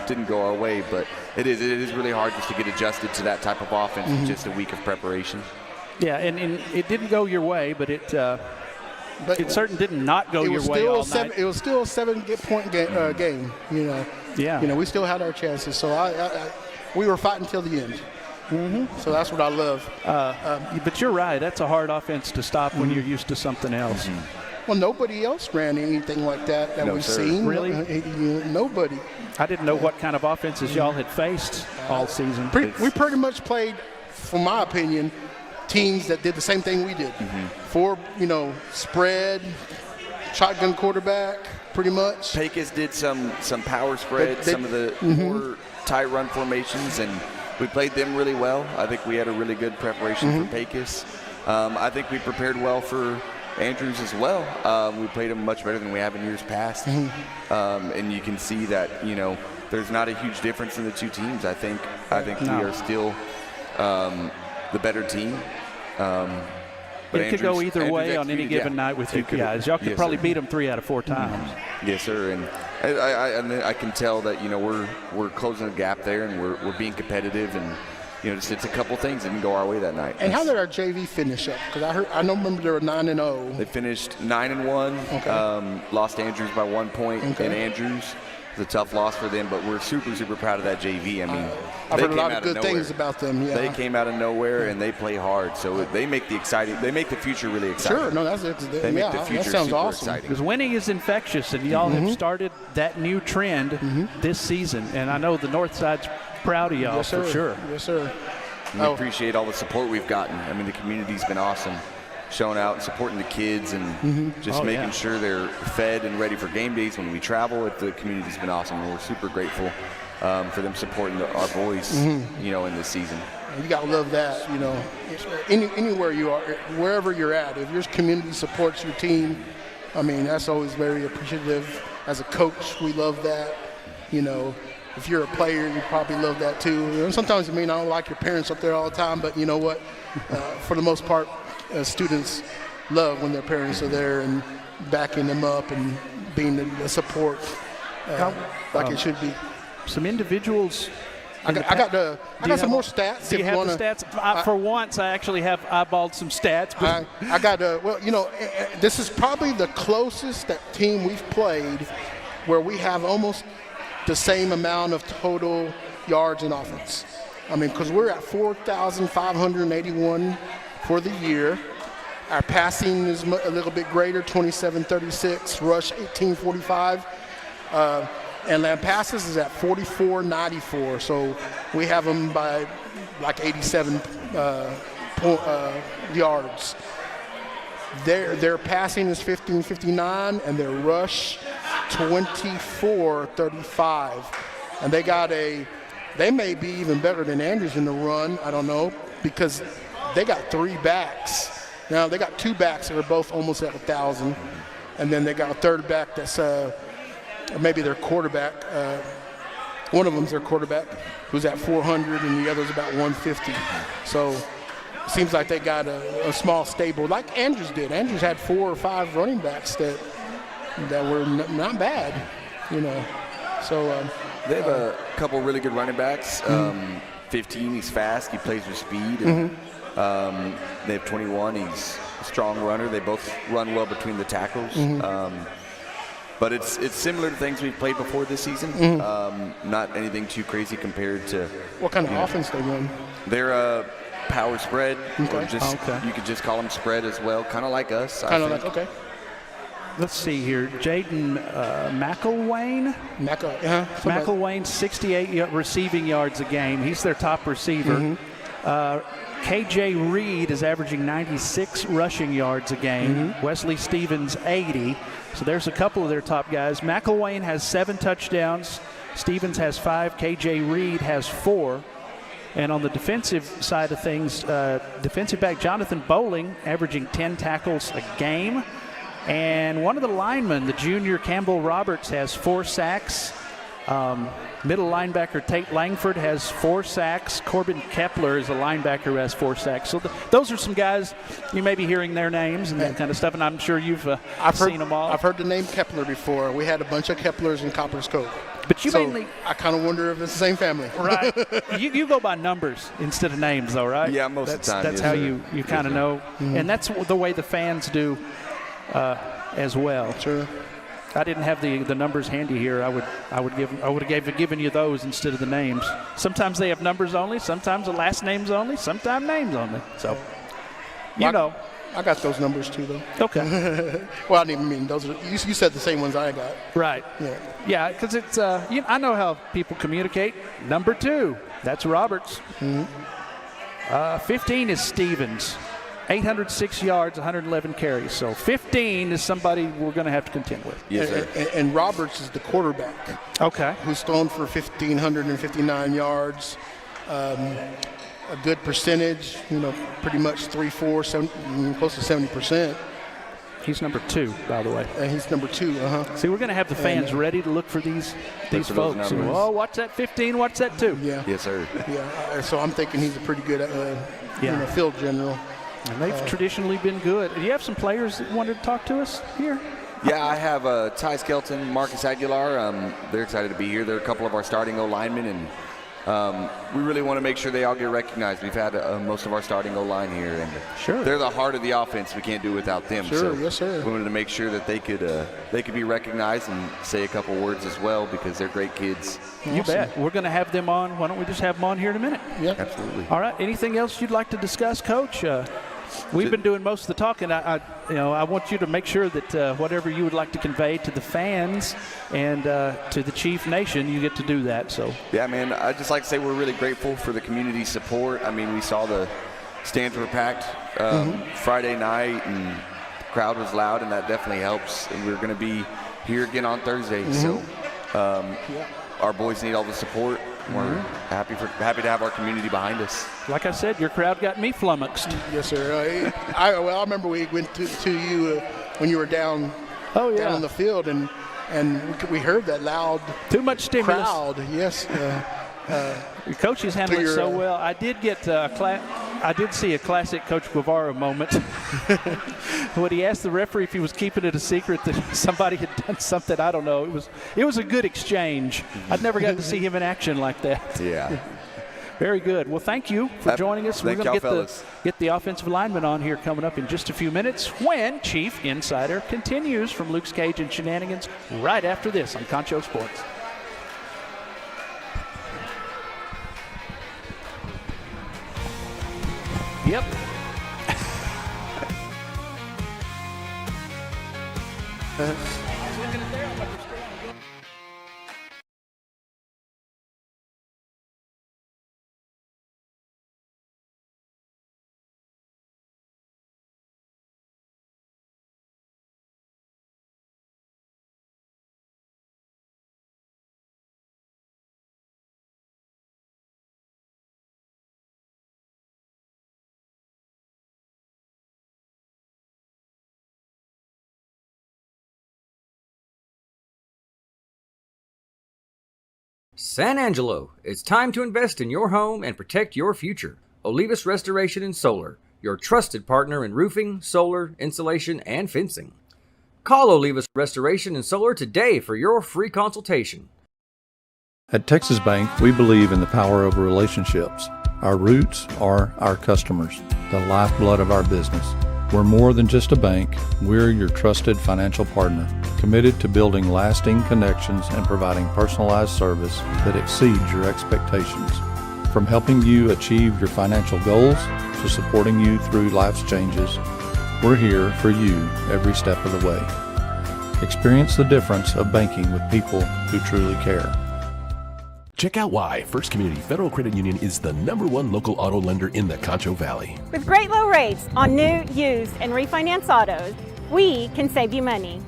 Didn't go our way, but it is really hard just to get adjusted to that type of offense in just a week of preparation. Yeah, and it didn't go your way, but it certainly did not go your way all night. It was still a 7-point game. Yeah. We still had our chances, so we were fighting till the end. So that's what I love. But you're right. That's a hard offense to stop when you're used to something else. Well, nobody else ran anything like that we've seen. Really? Nobody. I didn't know what kind of offenses y'all had faced all season. We pretty much played, for my opinion, teams that did the same thing we did. Spread, shotgun quarterback, pretty much. Pecos did some power spread, some of the more tight run formations, and we played them really well. I think we had a really good preparation for Pecos. I think we prepared well for Andrews as well. We played them much better than we have in years past. And you can see that, there's not a huge difference in the two teams. I think we are still the better team. But it could go either way on any given night with you guys. Y'all could probably beat them 3 out of 4 times. Yes, sir. And I can tell that, we're closing the gap there and we're being competitive and it's a couple things that didn't go our way that night. And how did our JV finish up? Because I don't remember they were 9-0. They finished 9-1. Okay. Lost Andrews by 1 point in Andrews. It was a tough loss for them, but we're super, super proud of that JV. I mean, I've heard a lot of good things about them. Yeah. They came out of nowhere and they play hard, so they make the future really exciting. Sure, no, they make the future that sounds super awesome. Exciting. Because winning is infectious, and y'all have started that new trend this season. And I know the North Side's proud of y'all for sure. Yes, sir. We appreciate all the support we've gotten. I mean, the community's been awesome, showing out and supporting the kids and just making sure they're fed and ready for game days when we travel. The community's been awesome, and we're super grateful for them supporting our boys, in this season. You got to love that, anywhere you are, wherever you're at, if your community supports your team, I mean, that's always very appreciative. As a coach, we love that, If you're a player, you probably love that too. And sometimes, I don't like your parents up there all the time, but you know what? For the most part, students love when their parents are there and backing them up and being the support like it should be. Some individuals. I got some more stats. Do you have the stats? For once, I actually have eyeballed some stats. But I got this is probably the closest that team we've played where we have almost the same amount of total yards in offense. Because we're at 4,581 for the year. Our passing is a little bit greater, 2736, rush 1845. And Lampasas is at 4494. So we have them by like 87 yards. Their passing is 1559 and their rush 2435. And they may be even better than Andrews in the run. I don't know, because they got 3 backs. Now they got 2 backs that are both almost at 1,000. And then they got a third back that's maybe their quarterback. One of them's their quarterback, who's at 400, and the other's about 150. So it seems like they got a small stable, like Andrews did. Andrews had 4 or 5 running backs that were not bad, you know. So they have a couple really good running backs. 15, he's fast. He plays with speed. And, they have 21. He's a strong runner. They both run well between the tackles. But it's similar to things we've played before this season. Not anything too crazy compared to what kind of offense they run. They're a power spread, or just Okay. you could just call them spread as well, kind of like us. Kind of like, okay. Let's see here. Jaden McElwain. McElwain, 68 receiving yards a game. He's their top receiver. KJ Reed is averaging 96 rushing yards a game. Wesley Stevens, 80. So there's a couple of their top guys. McElwain has 7 touchdowns. Stevens has 5. KJ Reed has 4. And on the defensive side of things, defensive back Jonathan Bowling averaging 10 tackles a game. And one of the linemen, the junior Campbell Roberts, has 4 sacks. Middle linebacker Tate Langford has 4 sacks. Corbin Kepler is a linebacker who has 4 sacks. So those are some guys you may be hearing their names and that kind of stuff, and I'm sure you've seen them all. I've heard the name Kepler before. We had a bunch of Keplers in Copper's Cove. But you mainly, I kind of wonder if it's the same family. Right. you go by numbers instead of names, though, right? Yeah, most of the time. That's how you kind of know. And that's the way the fans do as well. Sure. I didn't have the numbers handy here. I would have given you those instead of the names. Sometimes they have numbers only. Sometimes the last names only. Sometimes names only. So, you know. I got those numbers too, though. Okay. Well, I didn't even mean those. You said the same ones I got. Right. Yeah, because it's. I know how people communicate. Number 2, that's Roberts. 15 is Stevens. 806 yards, 111 carries. So 15 is somebody we're going to have to contend with. Yes, sir. And Roberts is the quarterback. Okay. Who's thrown for 1,559 yards. A good percentage, pretty much 3-4, close to 70%. He's number 2, by the way. And he's number 2. See, we're going to have the fans ready to look for these folks. Oh, what's that 15? What's that 2? Yeah. Yes, sir. Yeah. So I'm thinking he's a pretty good, field general. And they've traditionally been good. Do you have some players that wanted to talk to us here? Yeah, I have Ty Skelton, Marcus Aguilar. They're excited to be here. They're a couple of our starting O-linemen, and we really want to make sure they all get recognized. We've had most of our starting O-line here, and they're the heart of the offense. We can't do without them. Sure, so yes, sir. We wanted to make sure that they could be recognized and say a couple words as well because they're great kids. You bet. We're going to have them on. Why don't we just have them on here in a minute? Yeah, absolutely. All right. Anything else you'd like to discuss, Coach? We've been doing most of the talking. I want you to make sure that whatever you would like to convey to the fans and to the Chief Nation, you get to do that. So. Yeah, man. I'd just like to say we're really grateful for the community support. I mean, we saw the stands were packed Friday night, and the crowd was loud, and that definitely helps. And we're going to be here again on Thursday. So our boys need all the support. We're happy to have our community behind us. Like I said, your crowd got me flummoxed. Yes, sir. I remember we went to you when you were down down on the field, and we heard that loud too much stimulus crowd. Yes. Your coaches handled it so well. I did get I did see a classic Coach Guevara moment when he asked the referee if he was keeping it a secret that somebody had done something. I don't know. It was a good exchange. I'd never got to see him in action like that. Yeah. Very good. Well, thank you for joining us. We're going to get the offensive lineman on here coming up in just a few minutes when Chief Insider continues from Luke's Cage and Shenanigans right after this on Concho Sports. Yep. I was looking at there. I'm like, San Angelo, it's time to invest in your home and protect your future. Olivas Restoration and Solar, your trusted partner in roofing, solar, insulation, and fencing. Call Olivas Restoration and Solar today for your free consultation. At Texas Bank, we believe in the power of relationships. Our roots are our customers, the lifeblood of our business. We're more than just a bank. We're your trusted financial partner, committed to building lasting connections and providing personalized service that exceeds your expectations. From helping you achieve your financial goals to supporting you through life's changes, we're here for you every step of the way. Experience the difference of banking with people who truly care. Check out why First Community Federal Credit Union is the #1 local auto lender in the Concho Valley. With great low rates on new, used, and refinance autos, we can save you money.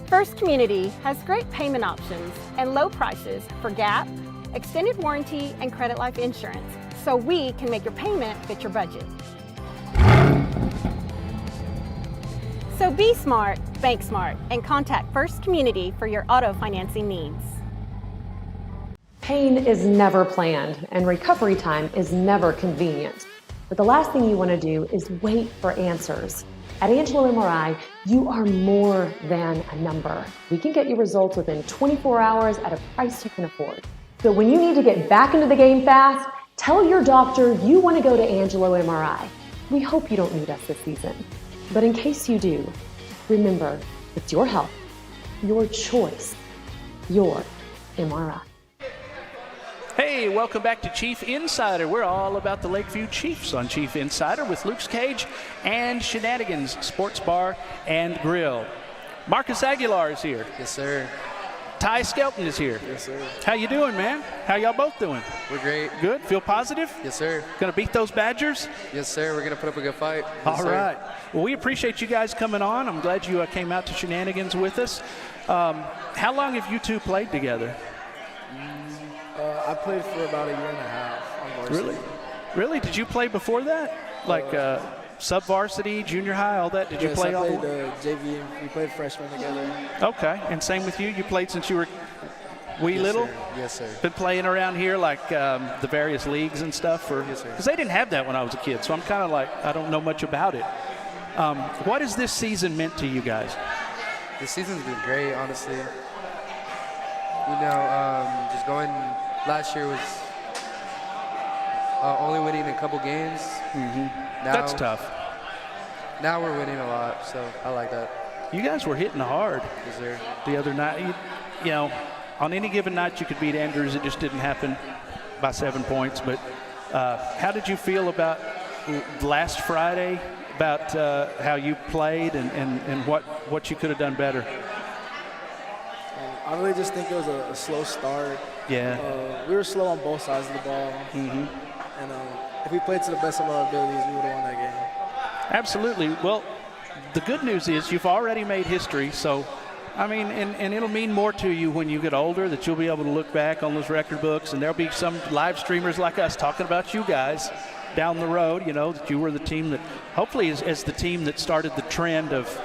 First Community has great payment options and low prices for GAP, extended warranty, and credit life insurance, so we can make your payment fit your budget. So be smart, bank smart, and contact First Community for your auto financing needs. Pain is never planned, and recovery time is never convenient. But the last thing you want to do is wait for answers. At Angelo MRI, you are more than a number. We can get you results within 24 hours at a price you can afford. So when you need to get back into the game fast, tell your doctor you want to go to Angelo MRI. We hope you don't need us this season. But in case you do, remember, it's your health, your choice, your MRI. Hey, welcome back to Chief Insider. We're all about the Lakeview Chiefs on Chief Insider with Luke Cage and Shenanigans Sports Bar and Grill. Marcus Aguilar is here. Yes, sir. Ty Skelton is here. Yes, sir. How you doing, man? How y'all both doing? We're great. Good? Feel positive? Yes, sir. Gonna beat those Badgers? Yes, sir. We're gonna put up a good fight. Yes, all right. Well, we appreciate you guys coming on. I'm glad you came out to Shenanigans with us. How long have you two played together? I played for about a year and a half on varsity. Really? Really? Did you play before that? Like sub-varsity, junior high, all that? Did you play all? I played JV. We played freshman together. Okay. And same with you? You played since you were little? Sir. Yes, sir. Been playing around here like the various leagues and stuff? Yes, sir. Because they didn't have that when I was a kid, so I'm kind of like, I don't know much about it. What has this season meant to you guys? This season's been great, honestly. You know, just going – last year was only winning a couple games. Mm-hmm. That's tough. Now we're winning a lot, so I like that. You guys were hitting hard. Yes, sir. The other night. You know, on any given night you could beat Andrews. It just didn't happen by 7 points. But how did you feel about last Friday, about how you played and what you could have done better? I really just think it was a slow start. Yeah. We were slow on both sides of the ball. Mm-hmm. And if we played to the best of our abilities, we would have won that game. Absolutely. Well, the good news is you've already made history. So, I mean, and it'll mean more to you when you get older, that you'll be able to look back on those record books, and there'll be some live streamers like us talking about you guys down the road, you know, that you were the team that hopefully is the team that started the trend of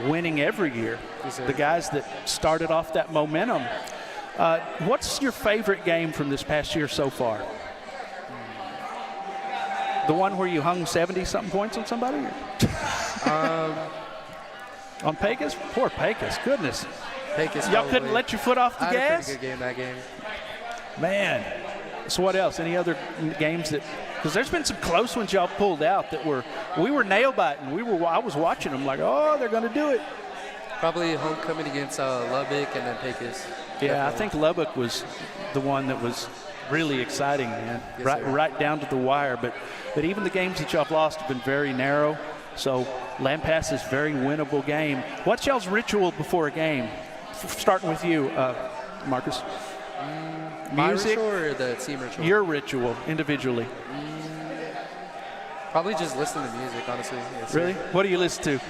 winning every year. Yes, the guys that started off that momentum. What's your favorite game from this past year so far? The one where you hung 70-something points on somebody? On Pecos? Poor Pecos, goodness. Pecos. Y'all couldn't let your foot off the gas? gas? I had a pretty good game that game. Man. So what else? Any other games that – because there's been some close ones y'all pulled out that we were nail-biting. I was watching them like, oh, they're going to do it. Probably homecoming against Lubbock and then Pecos. Yeah, Definitely. I think Lubbock was the one that was really exciting, man. Yes, right down to the wire. But even the games that y'all have lost have been very narrow. So Lampass is a very winnable game. What's y'all's ritual before a game? Starting with you, Marcus. My Music ritual or the team ritual? Your ritual, individually. Probably just listen to music, honestly. Yes, really? Sir. What do you listen to?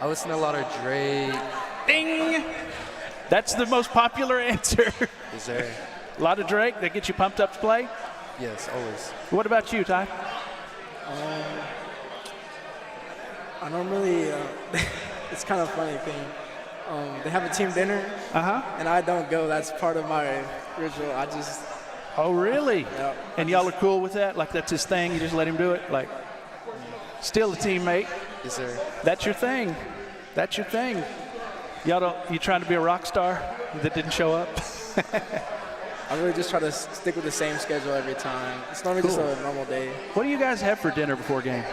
I listen to a lot of Drake. Ding! That's the most popular answer. Yes, sir. A lot of Drake that gets you pumped up to play? Yes, always. What about you, Ty? I don't really, it's kind of a funny thing. they have a team dinner, and I don't go. That's part of my ritual. Oh, really? Yeah. And y'all are cool with that? Like that's his thing? You just let him do it? Like, still a teammate? Yes, sir. That's your thing. That's your thing. You trying to be a rock star that didn't show up? I really just try to stick with the same schedule every time. It's normally just a normal day. What do you guys have for dinner before game?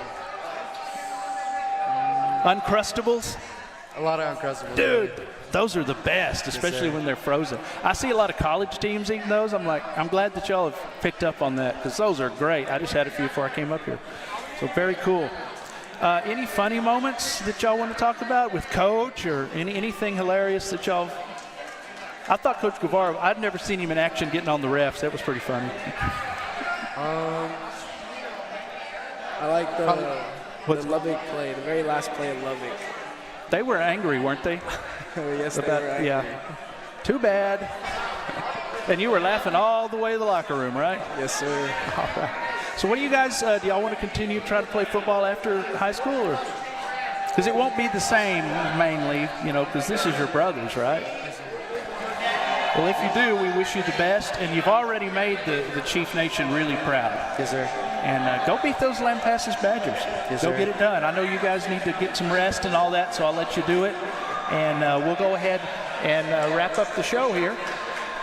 Uncrustables? A lot of Uncrustables. Dude, those are the best, especially when they're frozen. I see a lot of college teams eating those. I'm glad that y'all have picked up on that because those are great. I just had a few before I came up here. So very cool. Any funny moments that y'all want to talk about with Coach or anything hilarious that y'all? I thought Coach Guevara, I'd never seen him in action getting on the refs. That was pretty funny. I like the Lubbock play, the very last play of Lubbock. They were angry, weren't they? Yes, they were angry. Yeah. Too bad. And you were laughing all the way to the locker room, right? Yes, sir. All right. So what do you guys, do y'all want to continue to try to play football after high school? Because it won't be the same mainly, because this is your brothers, right? Well, if you do, we wish you the best. And you've already made the Chief Nation really proud. Yes, sir. And go beat those Lampasas Badgers. Yes, go sir. get it done. I know you guys need to get some rest and all that, so I'll let you do it. And we'll go ahead and wrap up the show here.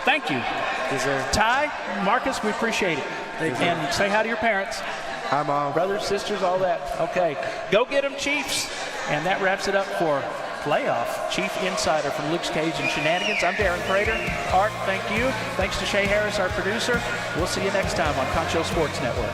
Thank you. Yes, sir. Ty, Marcus, we appreciate it. Thank you. And say hi to your parents. Hi, Mom. Brothers, sisters, all that. Okay. Go get them, Chiefs. And that wraps it up for Playoff Chief Insider from Luke's Cage and Shenanigans. I'm Darren Prater. Art, thank you. Thanks to Shay Harris, our producer. We'll see you next time on Concho Sports Network.